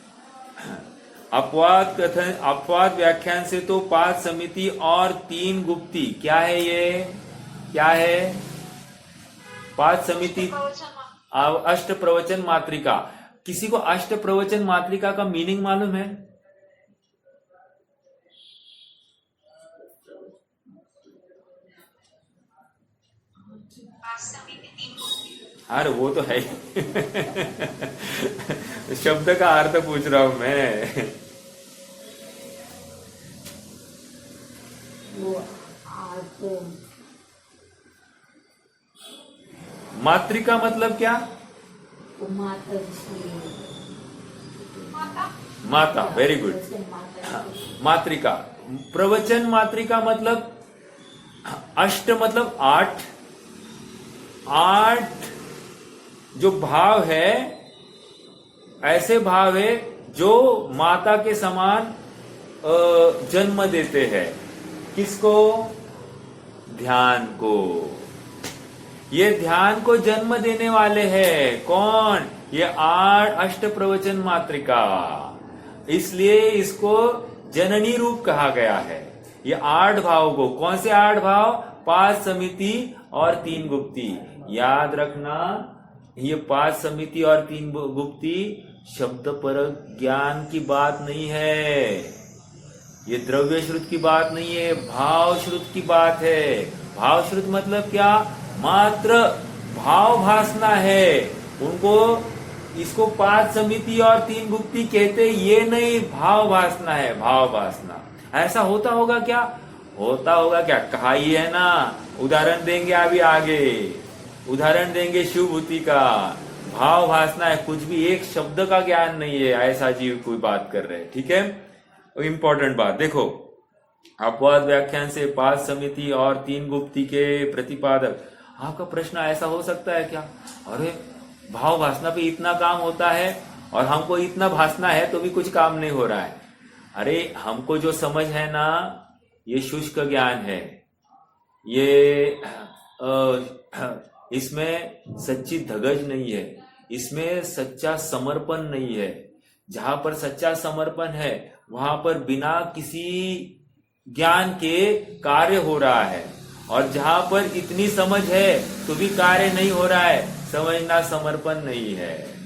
Speaker 1: अपवाद कथन, अपवाद व्याख्यान से तो पाद समिति और 3 गुप्ती। क्या है ये? क्या है? पाद समिति अष्ट प्रवचन मात्रिका। किसी को अष्ट प्रवचन मात्रिका का मीनिंग मालूम है? अरे वो तो है शब्द का अर्थ पूछ रहा हूं मैं।
Speaker 3: वो अर्थ
Speaker 1: मात्रिका मतलब क्या? माता, वेरी गुड। मात्रिका, प्रवचन मात्रिका मतलब अष्ट मतलब 8 जो भाव है, ऐसे भाव है जो माता के समान जन्म देते हैं। किसको? ध्यान को। ये ध्यान को जन्म देने वाले हैं कौन? ये 8 अष्ट प्रवचन मात्रिका, इसलिए इसको जननी रूप कहा गया है। ये 8 भाव को, कौन से 8 भाव? 5 समिति और 3 गुप्ती। याद रखना, ये 5 समिति और 3 गुप्ती शब्द पर ज्ञान की बात नहीं है, ये द्रव्य श्रुत की बात नहीं है, भाव श्रुत की बात है। भाव श्रुत मतलब क्या? मात्र भाव भासना है उनको, इसको 5 समिति और 3 गुप्ती कहते, ये नहीं, भाव भासना है, भाव भासना। ऐसा होता होगा क्या? होता होगा क्या? कहा ही है ना, उदाहरण देंगे अभी आगे, उदाहरण देंगे शिवभूति का। भाव भासना है, कुछ भी एक शब्द का ज्ञान नहीं है, ऐसा जीव कोई बात कर रहे हैं। ठीक है, इंपॉर्टेंट बात देखो, अपवाद व्याख्यान से 5 समिति और 3 गुप्ती के प्रतिपादक। आपका प्रश्न ऐसा हो सकता है क्या? अरे भाव भासना पे इतना काम होता है और हमको इतना भासना है तो भी कुछ काम नहीं हो रहा है। अरे हमको जो समझ है ना, ये शुष्क ज्ञान है, ये इसमें सच्ची धगज नहीं है, इसमें सच्चा समर्पण नहीं है। जहां पर सच्चा समर्पण है वहां पर बिना किसी ज्ञान के कार्य हो रहा है, और जहां पर इतनी समझ है तो भी कार्य नहीं हो रहा है, समझना समर्पण नहीं है।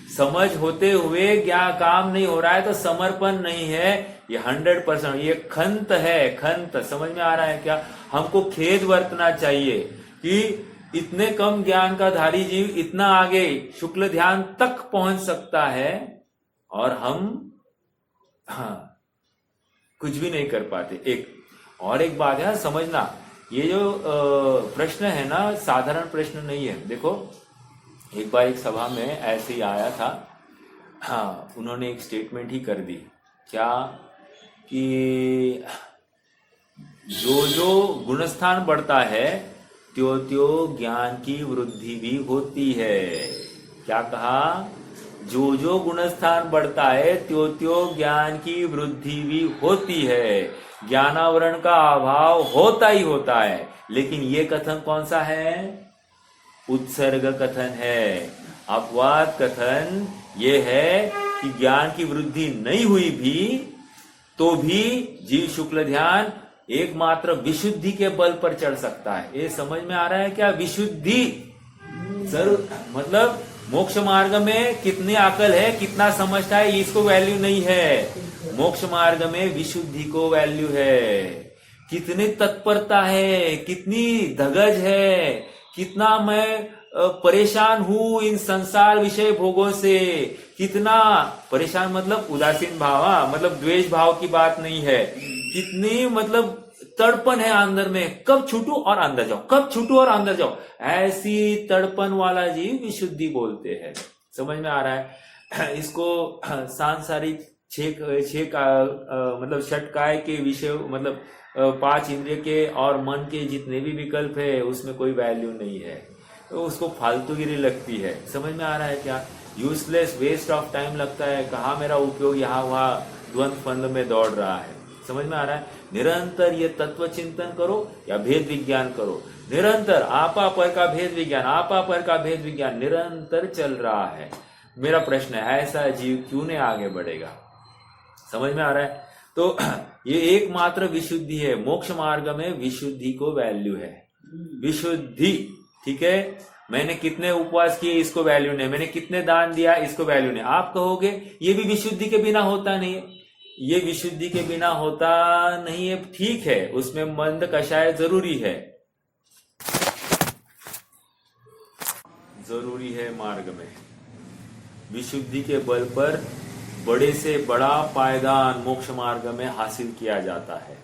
Speaker 1: समझ होते हुए ज्ञान काम नहीं हो रहा है तो समर्पण नहीं है, ये 100%। ये खंत है, खंत। समझ में आ रहा है क्या? हमको खेद बरतना चाहिए कि इतने कम ज्ञान का धारी जीव इतना आगे शुक्ल ध्यान तक पहुंच सकता है और हम कुछ भी नहीं कर पाते। एक बात है समझना, ये जो प्रश्न है ना, साधारण प्रश्न नहीं है। देखो, एक बार एक सभा में ऐसे ही आया था, हाँ, उन्होंने एक स्टेटमेंट ही कर दी, क्या कि जो जो गुणस्थान बढ़ता है त्यो त्यो ज्ञान की वृद्धि भी होती है। क्या कहा? जो जो गुणस्थान बढ़ता है त्यो त्यो ज्ञान की वृद्धि भी होती है। ज्ञानावरण का अभाव होता ही होता है। लेकिन ये कथन कौन सा है? उत्सर्ग कथन है। अपवाद कथन ये है कि ज्ञान की वृद्धि नहीं हुई भी तो भी जीव शुक्ल ध्यान एकमात्र विशुद्धि के बल पर चढ़ सकता है। ये समझ में आ रहा है क्या? विशुद्धि जरूर, मतलब मोक्ष मार्ग में कितनी अकल है, कितना समझता है, इसको वैल्यू नहीं है। मोक्ष मार्ग में विशुद्धि को वैल्यू है। कितनी तत्परता है, कितनी धगज है, कितना मैं परेशान हूं इन संसार विषय भोगों से, कितना परेशान मतलब उदासीन भाव, मतलब द्वेष भाव की बात नहीं है, कितनी मतलब तड़पन है अंदर में, कब छूटू और अंदर जाओ, कब छूटू और अंदर जाओ, ऐसी तड़पन वाला जीव विशुद्धि बोलते हैं। समझ में आ रहा है? इसको सांसारिक मतलब षटकाय के विषय, मतलब 5 इंद्रिय के और मन के जितने भी विकल्प है उसमें कोई वैल्यू नहीं है, तो उसको फालतूगिरी लगती है। समझ में आ रहा है क्या? यूजलेस, वेस्ट ऑफ टाइम लगता है, कहाँ मेरा उपयोग यहाँ वहां द्वंद्व फंद में दौड़ रहा है। समझ में आ रहा है? निरंतर ये तत्व चिंतन करो या भेद विज्ञान करो, निरंतर आपा पर का भेद विज्ञान, आपा पर का भेद विज्ञान निरंतर चल रहा है। मेरा प्रश्न है, ऐसा जीव क्यों नहीं आगे बढ़ेगा? समझ में आ रहा है? तो ये एकमात्र विशुद्धि है। मोक्ष मार्ग में विशुद्धि को वैल्यू है। विशुद्धि, ठीक है? मैंने कितने उपवास किए, इसको वैल्यू नहीं। मैंने कितने दान दिया, इसको वैल्यू नहीं। आप कहोगे ये भी विशुद्धि के बिना होता नहीं है। ये विशुद्धि के बिना होता नहीं है, ठीक है, उसमें मंद कषाय जरूरी है, जरूरी है। मार्ग में विशुद्धि के बल पर बड़े से बड़ा पायदान मोक्ष मार्ग में हासिल किया जाता है,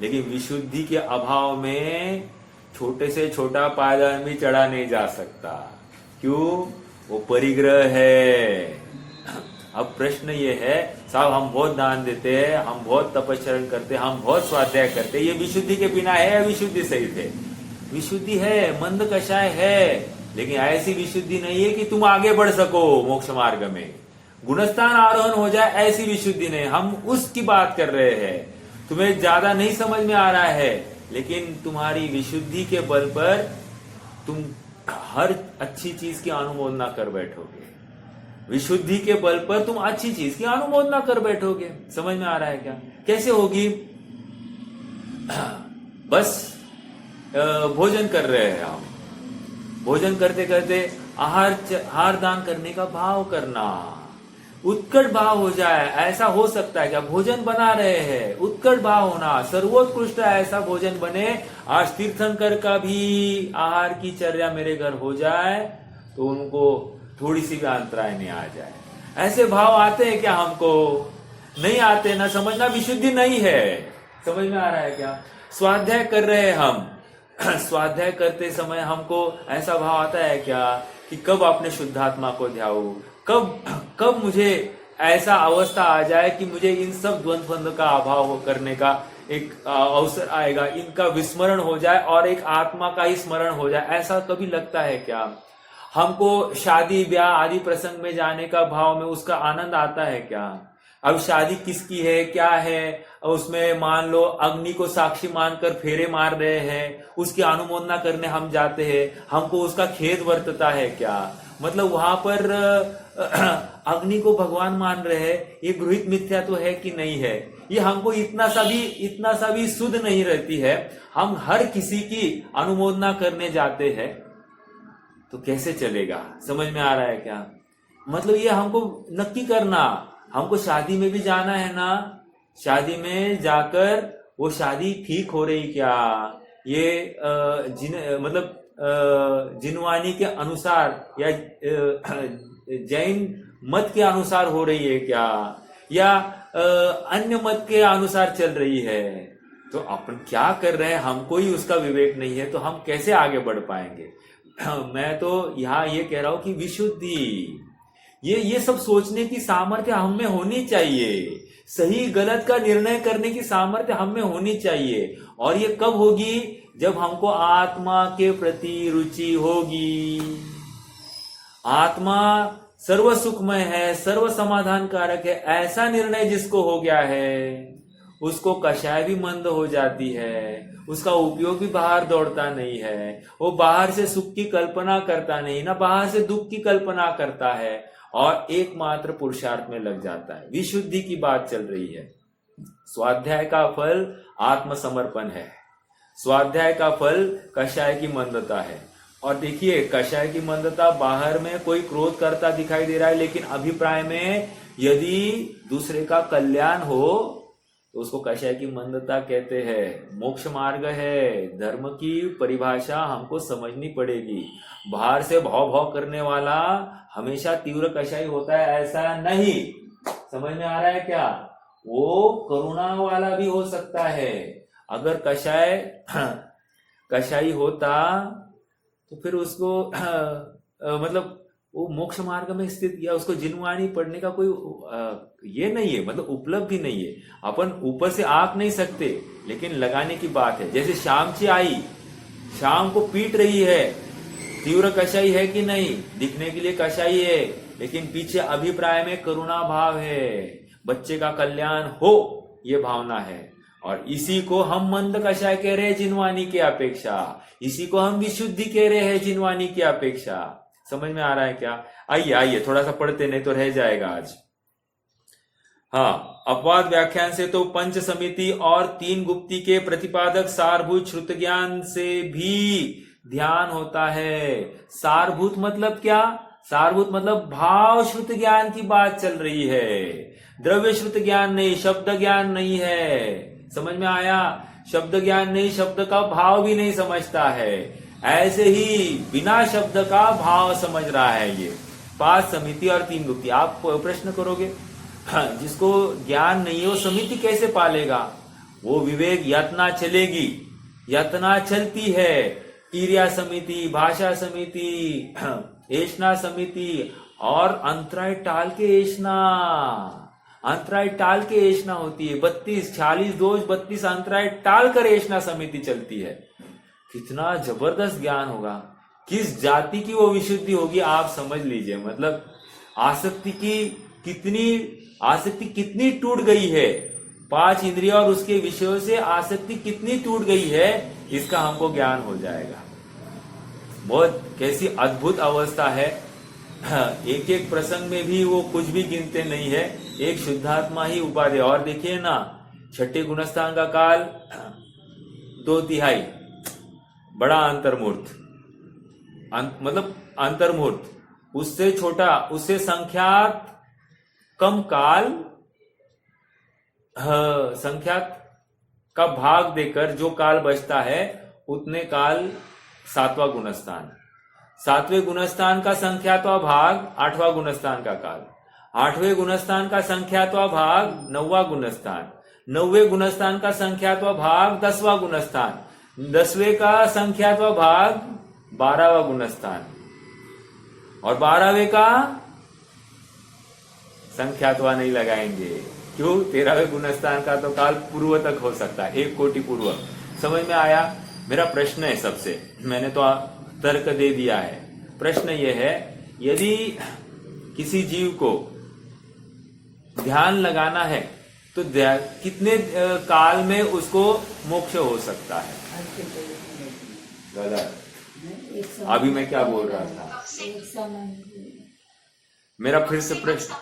Speaker 1: लेकिन विशुद्धि के अभाव में छोटे से छोटा पायदान भी चढ़ा नहीं जा सकता। क्यों? वो परिग्रह है। अब प्रश्न ये है, साहब हम बहुत दान देते हैं, हम बहुत तपस्या करते हैं, हम बहुत स्वाध्याय करते हैं, ये विशुद्धि के बिना है या विशुद्धि सहित है? विशुद्धि है, मंद कषाय है, लेकिन ऐसी विशुद्धि नहीं है कि तुम आगे बढ़ सको मोक्ष मार्ग में, गुणस्थान आरोहण हो जाए, ऐसी विशुद्धि नहीं। हम उसकी बात कर रहे हैं। तुम्हें ज्यादा नहीं समझ में आ रहा है, लेकिन तुम्हारी विशुद्धि के बल पर तुम हर अच्छी चीज की अनुमोदना कर बैठोगे। विशुद्धि के बल पर तुम अच्छी चीज की अनुमोदना कर बैठोगे। समझ में आ रहा है क्या? कैसे होगी? बस भोजन कर रहे हैं हम, भोजन करते करते आहार दान करने का भाव करना, उत्कट भाव हो जाए, ऐसा हो सकता है क्या? भोजन बना रहे हैं, उत्कट भाव होना, सर्वोत्कृष्ट ऐसा भोजन बने, आज तीर्थंकर का भी आहार की चर्या मेरे घर हो जाए तो उनको थोड़ी सी भी अंतराय नहीं आ जाए। ऐसे भाव आते हैं क्या? हमको नहीं आते ना। समझना विशुद्धि नहीं है। समझ में आ रहा है क्या? स्वाध्याय कर रहे हैं हम, स्वाध्याय करते समय हमको ऐसा भाव आता है क्या कि कब अपने शुद्धात्मा को ध्याऊं, कब मुझे ऐसा अवस्था आ जाए कि मुझे इन सब द्वंद्व का अभाव करने का एक अवसर आएगा, इनका विस्मरण हो जाए और एक आत्मा का ही स्मरण हो जाए। ऐसा कभी लगता है क्या? हमको शादी ब्याह आदि प्रसंग में जाने का भाव में उसका आनंद आता है क्या? अब शादी किसकी है, क्या है, उसमें मान लो अग्नि को साक्षी मानकर फेरे मार रहे हैं, उसकी अनुमोदना करने हम जाते हैं, हमको उसका खेद वर्तता है क्या? मतलब वहां पर अग्नि को भगवान मान रहे हैं, ये गृहित मिथ्या तो है कि नहीं है? ये हमको इतना सा भी सुध नहीं रहती है। हम हर किसी की अनुमोदना करने जाते हैं, तो कैसे चलेगा? समझ में आ रहा है क्या? मतलब ये हमको नक्की करना, हमको शादी में भी जाना है ना, शादी में जाकर वो शादी ठीक हो रही क्या, ये जिनवानी के अनुसार या जैन मत के अनुसार हो रही है क्या, या अन्य मत के अनुसार चल रही है? तो अपन क्या कर रहे हैं हमको ही उसका विवेक नहीं है, तो हम कैसे आगे बढ़ पाएंगे? मैं तो यहाँ ये कह रहा हूं कि विशुद्धि, ये सब सोचने की सामर्थ्य हम में होनी चाहिए, सही गलत का निर्णय करने की सामर्थ्य हम में होनी चाहिए। और ये कब होगी? जब हमको आत्मा के प्रति रुचि होगी। आत्मा सर्व सुखमय है, सर्व समाधान कारक है, ऐसा निर्णय जिसको हो गया है, उसको कषाय भी मंद हो जाती है, उसका उपयोग भी बाहर दौड़ता नहीं है, वो बाहर से सुख की कल्पना करता नहीं, ना बाहर से दुख की कल्पना करता है, और एकमात्र पुरुषार्थ में लग जाता है। विशुद्धि की बात चल रही है। स्वाध्याय का फल आत्मसमर्पण है, स्वाध्याय का फल कषाय की मंदता है। और देखिए कषाय की मंदता, बाहर में कोई क्रोध करता दिखाई दे रहा है, लेकिन अभिप्राय में यदि दूसरे का कल्याण हो तो उसको कषाय की मंदता कहते हैं। मोक्ष मार्ग है, धर्म की परिभाषा हमको समझनी पड़ेगी। बाहर से भाव भाव करने वाला हमेशा तीव्र कषाय होता है ऐसा नहीं। समझ में आ रहा है क्या? वो करुणा वाला भी हो सकता है। अगर कषाई होता तो फिर उसको मतलब वो मोक्ष मार्ग में स्थित, या उसको जिनवाणी पढ़ने का कोई ये नहीं है, मतलब उपलब्धि नहीं है। अपन ऊपर से आंक नहीं सकते, लेकिन लगाने की बात है। जैसे श्यामची आई शाम को पीट रही है, तीव्र कषाई है कि नहीं? दिखने के लिए कषाई है, लेकिन पीछे अभिप्राय में करुणा भाव है, बच्चे का कल्याण हो ये भावना है। और इसी को हम मंद कषाय कह रहे हैं जिनवानी की अपेक्षा, इसी को हम विशुद्धि कह रहे हैं जिनवानी की अपेक्षा। समझ में आ रहा है क्या? आइए आइए थोड़ा सा पढ़ते, नहीं तो रह जाएगा आज। हाँ, अपवाद व्याख्यान से तो पंच समिति और तीन गुप्ती के प्रतिपादक सारभूत श्रुत ज्ञान से भी ध्यान होता है। सारभूत मतलब क्या? सारभूत मतलब भाव श्रुत ज्ञान की बात चल रही है, द्रव्य श्रुत ज्ञान नहीं, शब्द ज्ञान नहीं है। समझ में आया? शब्द ज्ञान नहीं, शब्द का भाव भी नहीं समझता है। ऐसे ही बिना शब्द का भाव समझ रहा है ये। पांच समिति और तीन गुप्ती। आप प्रश्न करोगे जिसको ज्ञान नहीं है वो समिति कैसे पालेगा? वो विवेक यातना चलेगी, यातना चलती है। क्रिया समिति, भाषा समिति, ऐष्णा समिति और अंतराय टाल के ऐष्णा, अंतराय टाल के ऐष्णा होती है। 32, 46 दोष 32 अंतराय टाल कर ऐष्णा समिति चलती है। कितना जबरदस्त ज्ञान होगा, किस जाति की वो विशुद्धि होगी आप समझ लीजिए। मतलब आसक्ति कितनी टूट गई है, 5 इंद्रिय और उसके विषयों से आसक्ति कितनी टूट गई है, इसका हमको ज्ञान हो जाएगा। बहुत कैसी अद्भुत अवस्था है। एक एक प्रसंग में भी वो कुछ भी गिनते नहीं है, एक शुद्धात्मा ही उपाधि। और देखिए ना, छठे गुणस्थान का काल 2/3 बड़ा अंतर्मूर्त, मतलब अंतर्मूर्त, उससे छोटा, उससे संख्यात कम काल, संख्यात का भाग देकर जो काल बचता है उतने काल 7वां गुणस्थान, 7वें गुणस्थान का संख्यात्वा भाग 8वां गुणस्थान का काल, 8वें गुणस्थान का संख्यात्वा भाग 9वां गुणस्थान, 9वें गुणस्थान का संख्यात्वा भाग 10वां गुणस्थान, 10वें का संख्यात्वा भाग 12वां गुणस्थान, और 12वें का संख्यात्वा नहीं लगाएंगे। क्यों? 13वें गुणस्थान का तो काल पूर्व तक हो सकता है, 1 कोटि पूर्व। समझ में आया? मेरा प्रश्न है सबसे, मैंने तो तर्क दे दिया है। प्रश्न यह है, यदि किसी जीव को ध्यान लगाना है तो कितने काल में उसको मोक्ष हो सकता है? गलत। अभी मैं क्या बोल रहा था?
Speaker 3: एक समय
Speaker 1: मेरा फिर से प्रश्न,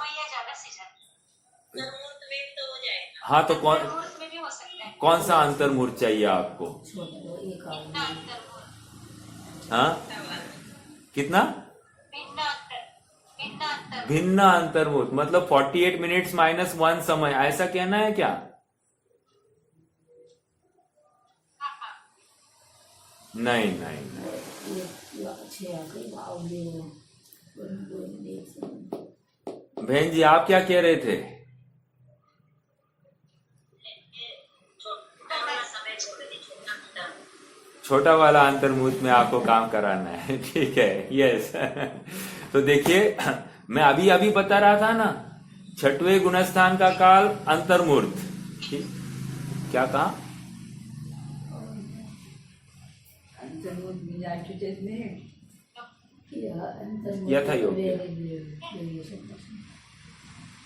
Speaker 1: हाँ तो कौन सा अंतर्मूर्त चाहिए आपको? हाँ कितना? भिन्न अंतर्मूर्त मतलब 48 मिनट्स -1 समय, ऐसा कहना है क्या? नहीं नहीं नहीं, बहन जी आप क्या कह रहे थे? छोटा वाला अंतर्मूर्त में आपको काम कराना है, ठीक है, यस। तो देखिए मैं अभी बता रहा था ना, 6वें गुणस्थान का काल अंतर्मूर्त, क्या कहा? यथा योग्य।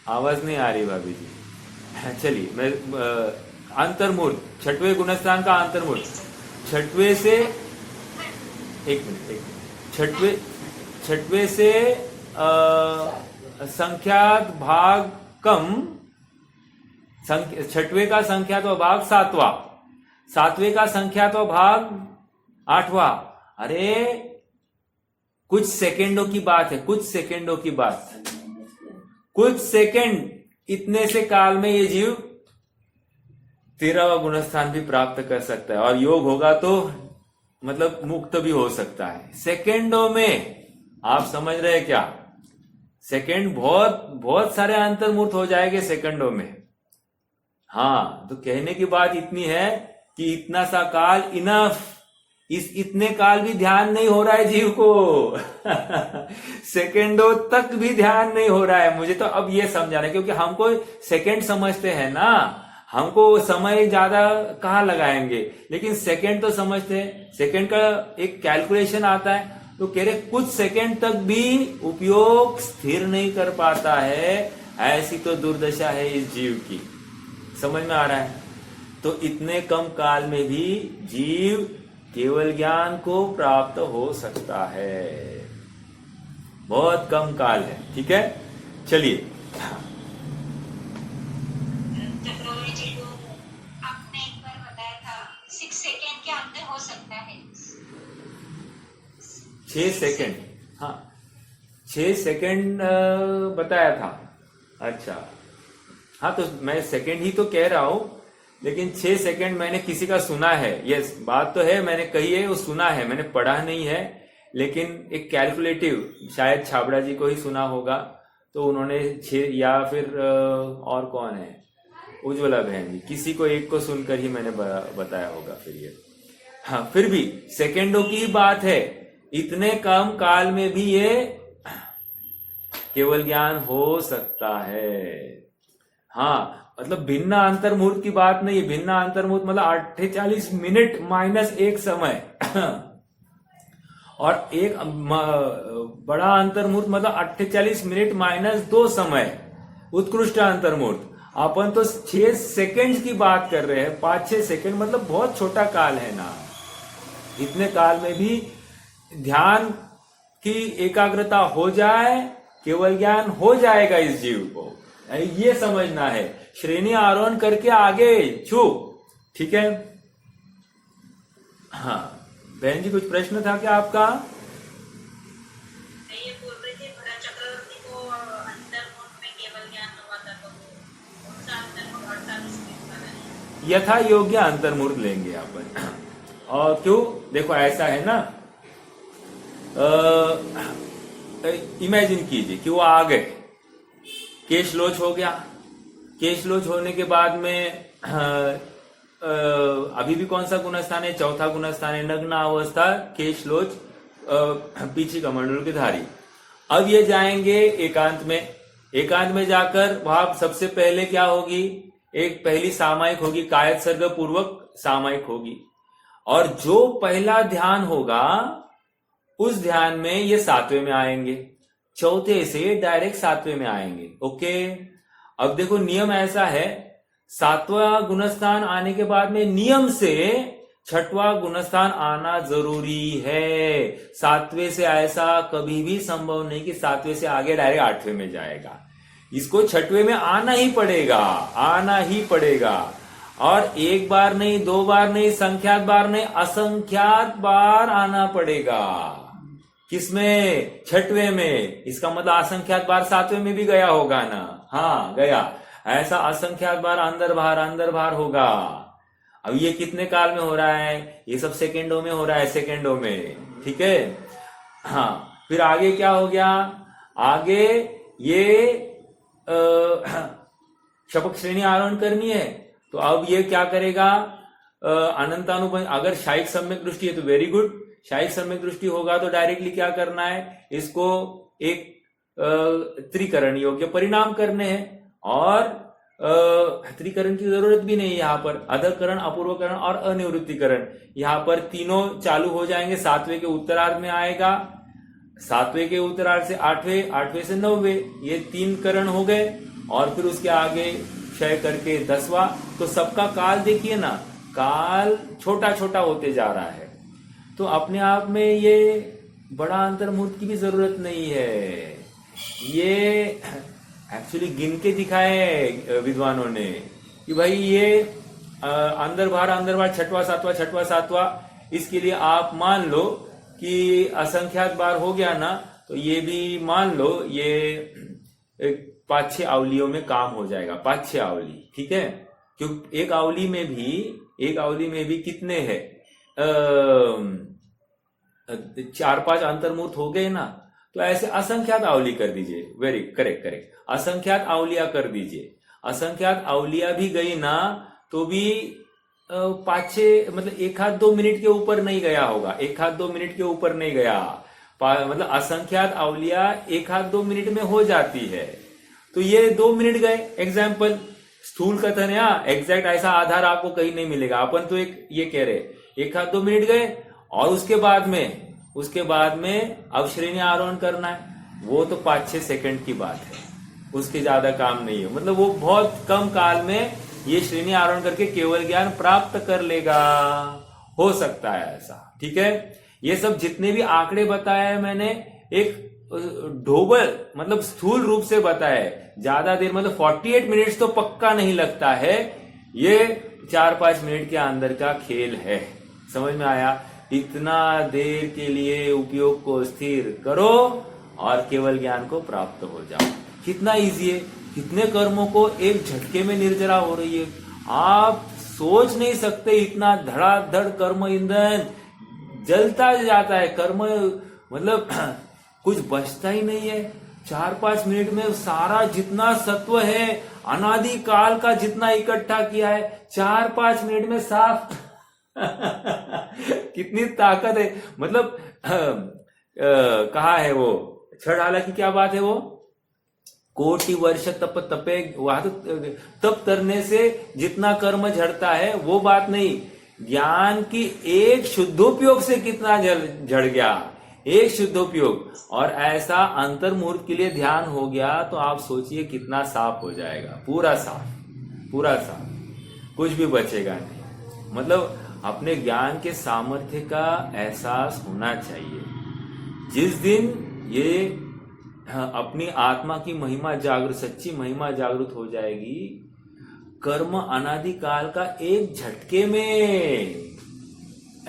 Speaker 1: आवाज नहीं आ रही भाभी जी। चलिए मैं अंतर्मूर्त, 6वें गुणस्थान का अंतर्मूर्त, 6वें से 1 मिनट, 6वें से संख्यात भाग कम, 6वें का संख्यात भाग 7वां का संख्यात भाग 8वां। अरे कुछ सेकेंडों की बात है, कुछ सेकेंडों की बात, कुछ सेकेंड, इतने से काल में ये जीव 13वां गुणस्थान भी प्राप्त कर सकता है, और योग होगा तो मतलब मुक्त भी हो सकता है सेकेंडों में। आप समझ रहे हैं क्या? सेकेंड बहुत बहुत सारे अंतर्मुक्त हो जाएंगे सेकंडों में। हाँ, तो कहने की बात इतनी है कि इतना सा काल इनफ, इस इतने काल भी ध्यान नहीं हो रहा है जीव को सेकेंडों तक भी ध्यान नहीं हो रहा है। मुझे तो अब ये समझाना है, क्योंकि हमको सेकेंड समझते हैं ना, हमको समय ज्यादा कहाँ लगाएंगे, लेकिन सेकेंड तो समझते हैं। सेकेंड का एक कैलकुलेशन आता है, तो कह रहे कुछ सेकेंड तक भी उपयोग स्थिर नहीं कर पाता है, ऐसी तो दुर्दशा है इस जीव की। समझ में आ रहा है? तो इतने कम काल में भी जीव केवल ज्ञान को प्राप्त हो सकता है, बहुत कम काल है। ठीक है, चलिए।
Speaker 2: चक्रवर्ती जी को आपने एक बार बताया था 6 सेकेंड के अंदर हो सकता है।
Speaker 1: 6 सेकेंड, हाँ 6 सेकेंड बताया था। अच्छा, हाँ तो मैं सेकेंड ही तो कह रहा हूं, लेकिन 6 सेकेंड मैंने किसी का सुना है। यस, बात तो है, मैंने कही है, वो सुना है, मैंने पढ़ा नहीं है, लेकिन एक कैलकुलेटिव शायद छाबड़ा जी को ही सुना होगा, तो उन्होंने 6, या फिर और कौन है, उज्ज्वला बहन जी, किसी को एक को सुनकर ही मैंने बताया होगा फिर ये। हाँ, फिर भी सेकेंडों की बात है, इतने कम काल में भी ये केवल ज्ञान हो सकता है। हाँ, मतलब भिन्न अंतर्मुहूर्त की बात नहीं है। भिन्न अंतर्मुहूर्त मतलब 48 मिनट माइनस 1 समय और एक बड़ा अंतर्मुहूर्त मतलब 48 मिनट माइनस 2 समय, उत्कृष्ट अंतर्मुहूर्त। अपन तो 6 सेकेंड की बात कर रहे हैं, 5-6 सेकेंड मतलब बहुत छोटा काल है ना। इतने काल में भी ध्यान की एकाग्रता हो जाए, केवल ज्ञान हो जाएगा इस जीव को, ये समझना है। श्रेणी आरोहण करके आगे छू। ठीक है, हाँ बहन जी कुछ प्रश्न था क्या आपका?
Speaker 2: ये बोल रहे थे चक्रवर्ती को अंतर्मुहूर्त में केवल ज्ञान हुआ था, तो कौन सा अंतर्मुहूर्त 48 मिनट का है?
Speaker 1: यथा योग्य अंतर्मुहूर्त लेंगे अपन। और क्यों, देखो ऐसा है ना, इमेजिन कीजिए कि वो आ गए, केश लोच हो गया। केश लोच होने के बाद में अभी भी कौन सा गुणस्थान है? चौथा गुणस्थान है, नग्न अवस्था, केश लोच, पीछे कमंडल के धारी। अब ये जाएंगे एकांत में। एकांत में जाकर वहां सबसे पहले क्या होगी? एक पहली सामायिक होगी, कायद सर्ग पूर्वक सामायिक होगी, और जो पहला ध्यान होगा उस ध्यान में ये 7वें में आएंगे, चौथे से डायरेक्ट 7वें में आएंगे। ओके, अब देखो नियम ऐसा है, 7वां गुणस्थान आने के बाद में नियम से 6वां गुणस्थान आना जरूरी है। 7वें से ऐसा कभी भी संभव नहीं कि 7वें से आगे डायरेक्ट 8वें में जाएगा। इसको 6वें में आना ही पड़ेगा, आना ही पड़ेगा। और एक बार नहीं, 2 बार नहीं, संख्यात बार नहीं, असंख्यात बार आना पड़ेगा। किसमें? 6वें में। इसका मतलब असंख्यात बार 7वें में भी गया होगा ना? हाँ गया। ऐसा असंख्यात बार अंदर बाहर होगा। अब ये कितने काल में हो रहा है? ये सब सेकेंडों में हो रहा है, सेकेंडों में। ठीक है, हाँ। फिर आगे क्या हो गया? आगे ये शपक श्रेणी आरोहण करनी है, तो अब ये क्या करेगा? अनंतानुबंध, अगर शायिक सम्यक दृष्टि है तो वेरी गुड। शायिक सम्यक दृष्टि होगा तो डायरेक्टली क्या करना है? इसको एक त्रिकरण योग्य परिणाम करने हैं, और त्रिकरण की जरूरत भी नहीं यहाँ पर। अधकरण, अपूर्वकरण और अनिवृत्तिकरण, यहाँ पर तीनों चालू हो जाएंगे। 7वें के उत्तरार्ध में आएगा, 7वें के उत्तरार्ध से 8वें, 8वें से 9वें, ये 3 करण हो गए। और फिर उसके आगे क्षय करके 10वां। तो सबका काल देखिए ना, काल छोटा छोटा होते जा रहा है। तो अपने आप में ये बड़ा अंतर्मुहूर्त की भी जरूरत नहीं है। ये एक्चुअली गिन के दिखाए विद्वानों ने कि भाई ये अंदर बाहर 6वां 7वां, इसके लिए आप मान लो कि असंख्यात बार हो गया ना, तो ये भी मान लो ये 5-6 आवलियों में काम हो जाएगा, 5-6 आवली, ठीक है। क्योंकि एक आवली में भी कितने हैं, 4-5 अंतर्मुहूर्त हो गए ना, तो ऐसे असंख्यात आवली कर दीजिए। वेरी करेक्ट, असंख्यात आवलिया कर दीजिए। असंख्यात आवलिया भी गई ना तो भी 5-6 मतलब 1-2 मिनट के ऊपर नहीं गया होगा, 1-2 मिनट के ऊपर नहीं गया। मतलब असंख्यात आवलिया 1-2 मिनट में हो जाती है, तो ये 2 मिनट गए। एग्जाम्पल स्थूल कथन है, एग्जैक्ट ऐसा आधार आपको कहीं नहीं मिलेगा। अपन तो एक ये कह रहे 1-2 मिनट गए, और उसके बाद में अब श्रेणी आरोहण करना है, वो तो 5-6 सेकंड की बात है, उसके ज्यादा काम नहीं है। मतलब वो बहुत कम काल में ये श्रेणी आरोहण करके केवल ज्ञान प्राप्त कर लेगा, हो सकता है ऐसा, ठीक है। ये सब जितने भी आंकड़े बताए हैं मैंने एक ढोबल मतलब स्थूल रूप से बताया है। ज्यादा देर मतलब 48 मिनट्स तो पक्का नहीं लगता है, ये 4-5 मिनट के अंदर का खेल है। समझ में आया? इतना देर के लिए उपयोग को स्थिर करो और केवल ज्ञान को प्राप्त हो जाओ। कितना इजी है, कितने कर्मों को एक झटके में निर्जरा हो रही है, आप सोच नहीं सकते। इतना धड़ाधड़ कर्म ईंधन जलता जाता है, कर्म मतलब कुछ बचता ही नहीं है। 4-5 मिनट में सारा जितना सत्व है अनादि काल का जितना इकट्ठा किया है 4-5 मिनट में साफ कितनी ताकत है। मतलब कहा है वो छड़ाला की क्या बात है, वो कोटि वर्ष तप तपे, वहां तो तप करने से जितना कर्म झड़ता है वो बात नहीं, ज्ञान की एक शुद्धोपयोग से कितना झड़ गया, एक शुद्धोपयोग। और ऐसा अंतर मुहूर्त के लिए ध्यान हो गया तो आप सोचिए कितना साफ हो जाएगा, पूरा साफ, कुछ भी बचेगा नहीं। मतलब अपने ज्ञान के सामर्थ्य का एहसास होना चाहिए। जिस दिन ये अपनी आत्मा की महिमा जागृत, सच्ची महिमा जागृत हो जाएगी, कर्म अनादि काल का एक झटके में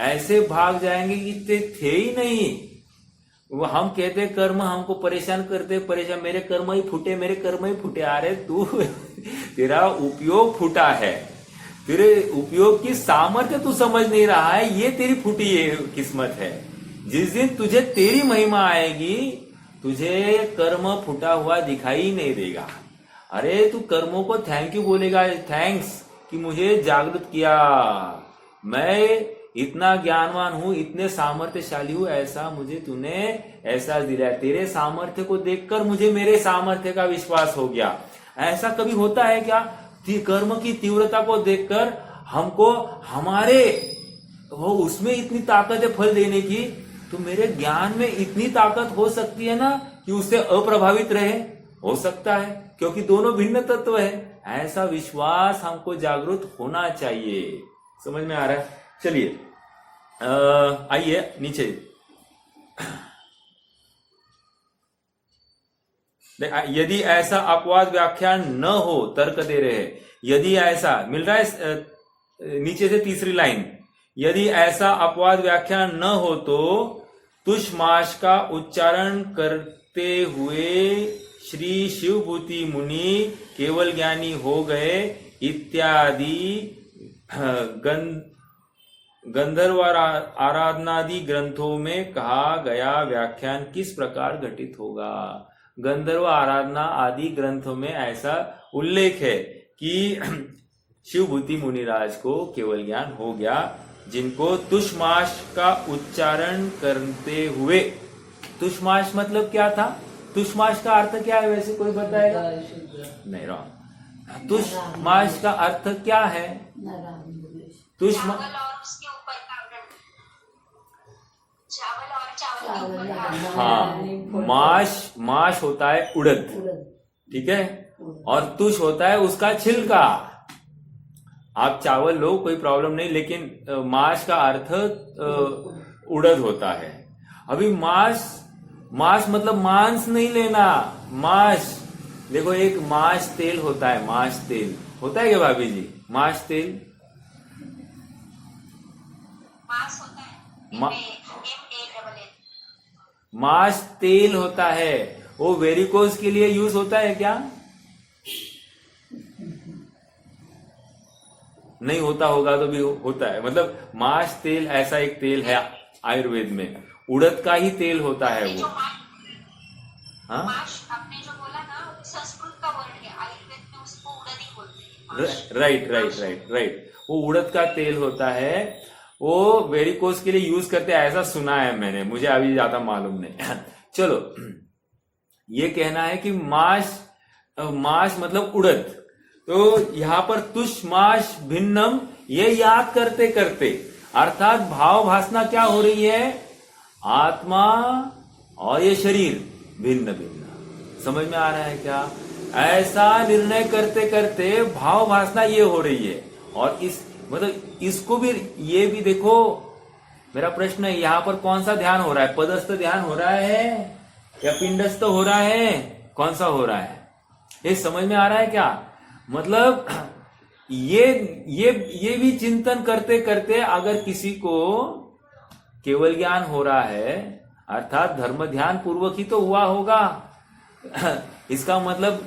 Speaker 1: ऐसे भाग जाएंगे कि थे ही नहीं। वो हम कहते कर्म हमको परेशान करते, मेरे कर्म ही फूटे। अरे तू तेरा उपयोग फूटा है, तेरे उपयोग की सामर्थ्य तू समझ नहीं रहा है, ये तेरी फूटी किस्मत है। जिस दिन तुझे तेरी महिमा आएगी, तुझे कर्म फूटा हुआ दिखाई नहीं देगा। अरे तू कर्मों को थैंक यू बोलेगा, थैंक्स कि मुझे जागृत किया, मैं इतना ज्ञानवान हूं, इतने सामर्थ्यशाली हूं, ऐसा मुझे तूने एहसास दिलाया। तेरे सामर्थ्य को देखकर मुझे मेरे सामर्थ्य का विश्वास हो गया। ऐसा कभी होता है क्या? कर्म की तीव्रता को देखकर हमको हमारे वो उसमें इतनी ताकत है फल देने की, तो मेरे ज्ञान में इतनी ताकत हो सकती है ना कि उससे अप्रभावित रहे, हो सकता है, क्योंकि दोनों भिन्न तत्व है। ऐसा विश्वास हमको जागृत होना चाहिए। समझ में आ रहा है? चलिए आइए नीचे। यदि ऐसा अपवाद व्याख्यान न हो, तर्क दे रहे हैं, यदि ऐसा मिल रहा है नीचे से तीसरी लाइन, यदि ऐसा अपवाद व्याख्यान न हो तो तुष्माश का उच्चारण करते हुए श्री शिवभूति मुनि केवल ज्ञानी हो गए इत्यादि गंधर्व आराधनादि ग्रंथों में कहा गया व्याख्यान किस प्रकार घटित होगा? गंधर्व आराधना आदि ग्रंथों में ऐसा उल्लेख है कि शिवभूति मुनिराज को केवल ज्ञान हो गया, जिनको तुष्माश का उच्चारण करते हुए। तुष्माश मतलब क्या था? तुष्माश का अर्थ क्या है वैसे कोई बताएगा? नहीं, रॉन्ग। तुष्माश का अर्थ क्या है? तुष्मा हाँ, माश होता है उड़द, ठीक है, और तुष होता है उसका छिलका। आप चावल लो कोई प्रॉब्लम नहीं, लेकिन माश का अर्थ उड़द होता है। अभी माश मतलब मांस नहीं लेना, माश देखो, एक माश तेल होता है, माश तेल होता है क्या भाभी जी? माश तेल
Speaker 2: मास होता है,
Speaker 1: माश तेल होता है, वो वेरिकोज के लिए यूज होता है क्या? नहीं होता होगा तो भी होता है। मतलब माश तेल ऐसा एक तेल है आयुर्वेद में, उड़द का ही तेल होता है
Speaker 2: आपने
Speaker 1: वो।
Speaker 2: जो
Speaker 1: हाँ,
Speaker 2: माश आपने जो बोला ना, वो संस्कृत का वर्ड है, आयुर्वेद में उसको उड़द ही बोलते हैं, माश।
Speaker 1: राइट राइट राइट राइट, वो उड़द का तेल होता है, वो वेरिकोज के लिए यूज करते हैं, ऐसा सुना है मैंने, मुझे अभी ज्यादा मालूम नहीं। चलो, ये कहना है कि माश, माश मतलब उड़द, तो यहां पर तुष माश भिन्नम, ये याद करते करते अर्थात भाव भासना क्या हो रही है, आत्मा और ये शरीर भिन्न भिन्न, समझ में आ रहा है क्या? ऐसा निर्णय करते करते भाव भासना ये हो रही है। और इस मतलब इसको भी, ये भी देखो, मेरा प्रश्न है यहां पर कौन सा ध्यान हो रहा है, पदस्थ ध्यान हो रहा है या पिंडस्थ हो रहा है, कौन सा हो रहा है, ये समझ में आ रहा है क्या? मतलब ये भी चिंतन करते करते अगर किसी को केवल ज्ञान हो रहा है, अर्थात धर्म ध्यान पूर्वक ही तो हुआ होगा। इसका मतलब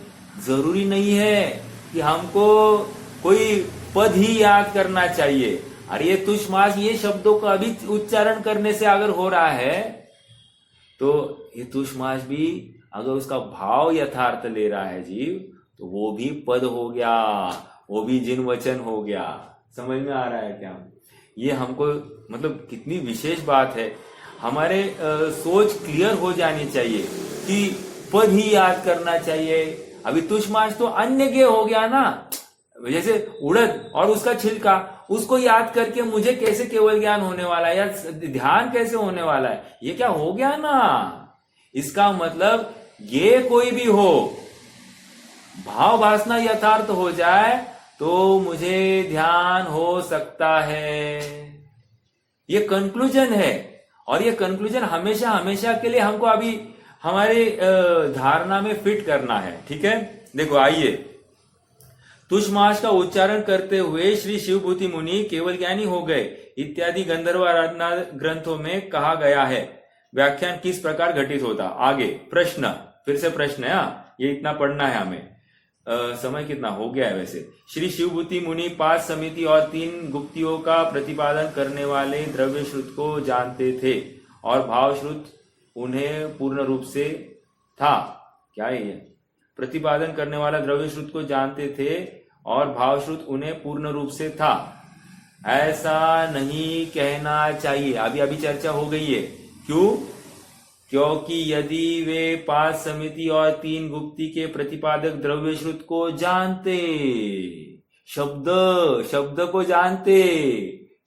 Speaker 1: जरूरी नहीं है कि हमको कोई पद ही याद करना चाहिए। अरे ये तुषमास, ये शब्दों का अभी उच्चारण करने से अगर हो रहा है, तो ये तुषमास भी अगर उसका भाव यथार्थ ले रहा है जीव, तो वो भी पद हो गया, वो भी जिन वचन हो गया। समझ में आ रहा है क्या? ये हमको मतलब कितनी विशेष बात है, हमारे सोच क्लियर हो जानी चाहिए कि पद ही याद करना चाहिए। अभी तुषमास तो अन्य के हो गया ना, जैसे उड़द और उसका छिलका, उसको याद करके मुझे कैसे केवल ज्ञान होने वाला है या ध्यान कैसे होने वाला है, ये क्या हो गया ना। इसका मतलब ये कोई भी हो, भाव वासना यथार्थ हो जाए तो मुझे ध्यान हो सकता है। ये कंक्लूजन है, और ये कंक्लूजन हमेशा हमेशा के लिए हमको अभी हमारे धारणा में फिट करना है। ठीक है, देखो आइए, तुषमास का उच्चारण करते हुए श्री शिवभूति मुनि केवल ज्ञानी हो गए इत्यादि गंधर्व आराधना ग्रंथों में कहा गया है। व्याख्यान किस प्रकार घटित होता? आगे प्रश्न, फिर से प्रश्न है, ये इतना पढ़ना है हमें। समय कितना हो गया है वैसे? श्री शिवभूति मुनि 5 समिति और 3 गुप्तियों का प्रतिपादन करने वाले द्रव्य श्रुत को जानते थे और भाव श्रुत उन्हें पूर्ण रूप से था। क्या है ये? प्रतिपादन करने वाला द्रव्य श्रुत को जानते थे और भाव श्रुत उन्हें पूर्ण रूप से था, ऐसा नहीं कहना चाहिए। अभी अभी चर्चा हो गई है। क्यों? क्योंकि यदि वे 5 समिति और 3 गुप्ती के प्रतिपादक द्रव्य श्रुत को जानते, शब्द को जानते,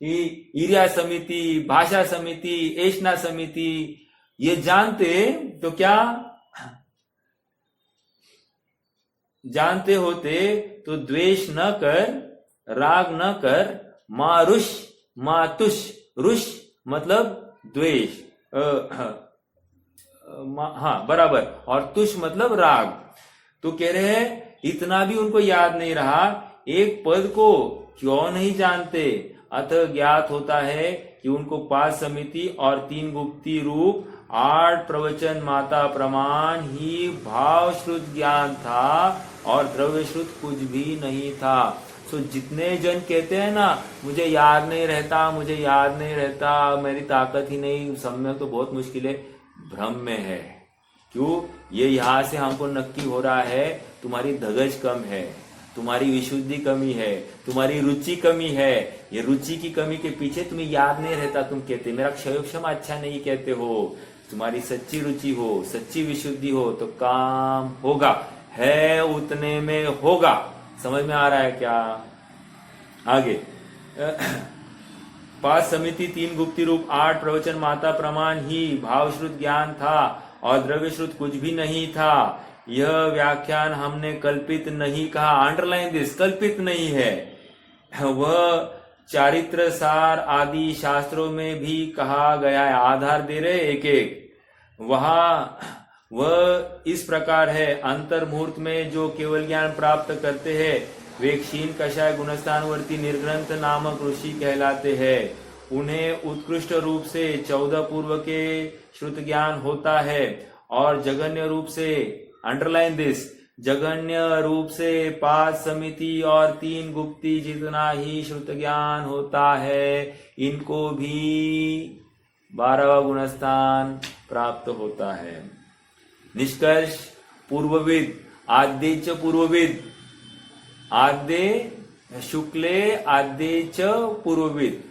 Speaker 1: ईर्या समिति, भाषा समिति, एषणा समिति, ये जानते, तो क्या जानते होते तो द्वेष न कर, राग न कर, मारुष मातुष, रुष मतलब द्वेष, हाँ बराबर, और तुष मतलब राग। तो कह रहे हैं इतना भी उनको याद नहीं रहा, एक पद को क्यों नहीं जानते? अतः ज्ञात होता है कि उनको 5 समिति और 3 गुप्ती रूप 8 प्रवचन माता प्रमाण ही भाव श्रुत ज्ञान था और द्रव्य श्रुत कुछ भी नहीं था। तो जितने जन कहते हैं ना, मुझे याद नहीं रहता, मुझे याद नहीं रहता, मेरी ताकत ही नहीं, सम्यक तो बहुत मुश्किल है, भ्रम में है। क्यों? ये यहां से हमको नक्की हो रहा है तुम्हारी धगज कम है, तुम्हारी विशुद्धि कमी है, तुम्हारी रुचि कमी है। ये रुचि की कमी के पीछे तुम्हें याद नहीं रहता, तुम कहते मेरा क्षयोक्षम अच्छा नहीं कहते हो। तुम्हारी सच्ची रुचि हो, सच्ची विशुद्धि हो तो काम होगा, है उतने में होगा। समझ में आ रहा है क्या? आगे 5 समिति 3 गुप्ती रूप 8 प्रवचन माता प्रमाण ही भाव श्रुत ज्ञान था और द्रव्य श्रुत कुछ भी नहीं था। यह व्याख्यान हमने कल्पित नहीं कहा, अंडरलाइन दिस, कल्पित नहीं है। वह चारित्र सार आदि शास्त्रों में भी कहा गया है। आधार दे रहे एक एक। वह इस प्रकार है, अंतर मुहूर्त में जो केवल ज्ञान प्राप्त करते हैं वे क्षीण कषाय गुणस्थानवर्ती निर्ग्रंथ नामक ऋषि कहलाते हैं। उन्हें उत्कृष्ट रूप से 14 पूर्व के श्रुत ज्ञान होता है और जघन्य रूप से, अंडरलाइन दिस, जघन्य रूप से 5 समिति और 3 गुप्ती जितना ही श्रुत ज्ञान होता है, इनको भी 12वां गुणस्थान प्राप्त होता है। निष्कर्ष, पूर्वविद, आद्य च पूर्वविद, आद्य शुक्ले आद्य च पूर्वविद,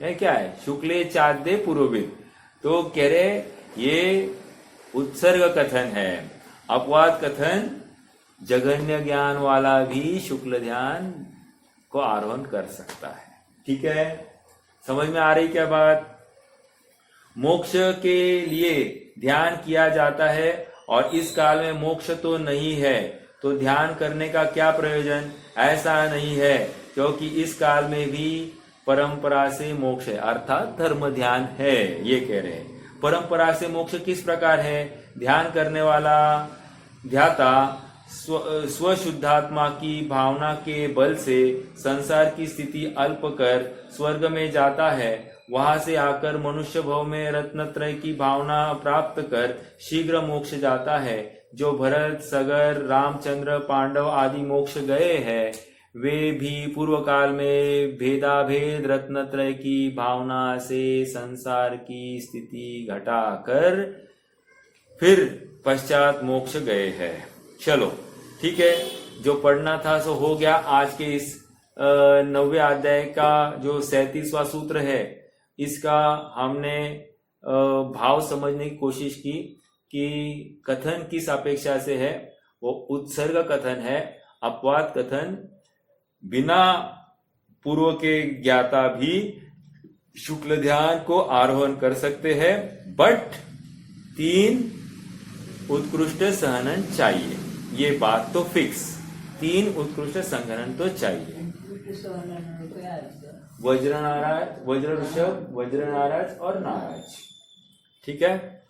Speaker 1: यह क्या है? शुक्ले चाद्य पूर्वविद। तो कह रहे ये उत्सर्ग कथन है। अपवाद कथन, जघन्य ज्ञान वाला भी शुक्ल ध्यान को आरोहण कर सकता है। ठीक है, समझ में आ रही क्या बात? मोक्ष के लिए ध्यान किया जाता है और इस काल में मोक्ष तो नहीं है, तो ध्यान करने का क्या प्रयोजन? ऐसा नहीं है, क्योंकि इस काल में भी परंपरा से मोक्ष है, अर्थात धर्म ध्यान है। ये कह रहे हैं परंपरा से मोक्ष किस प्रकार है? ध्यान करने वाला ध्याता स्वशुद्धात्मा की भावना के बल से संसार की स्थिति अल्प कर स्वर्ग में जाता है। वहां से आकर मनुष्य भव में रत्नत्रय की भावना प्राप्त कर शीघ्र मोक्ष जाता है। जो भरत, सगर, रामचंद्र, पांडव आदि मोक्ष गए हैं, वे भी पूर्व काल में भेदाभेद रत्नत्रय की भावना से संसार की स्थिति घटाकर फिर पश्चात मोक्ष गए हैं। चलो ठीक है, जो पढ़ना था सो हो गया। आज के इस 9वें अध्याय का जो 37वां सूत्र है, इसका हमने भाव समझने की कोशिश की कि कथन किस अपेक्षा से है। वो उत्सर्ग कथन है। अपवाद कथन बिना पूर्व के ज्ञाता भी शुक्ल ध्यान को आरोहण कर सकते हैं, बट 3 उत्कृष्ट सहनन चाहिए। ये बात तो फिक्स, 3 उत्कृष्ट संघनन तो चाहिए। वज्र नाराज, वज्र ऋषभ, वज्र नाराज और नाराज। ठीक है।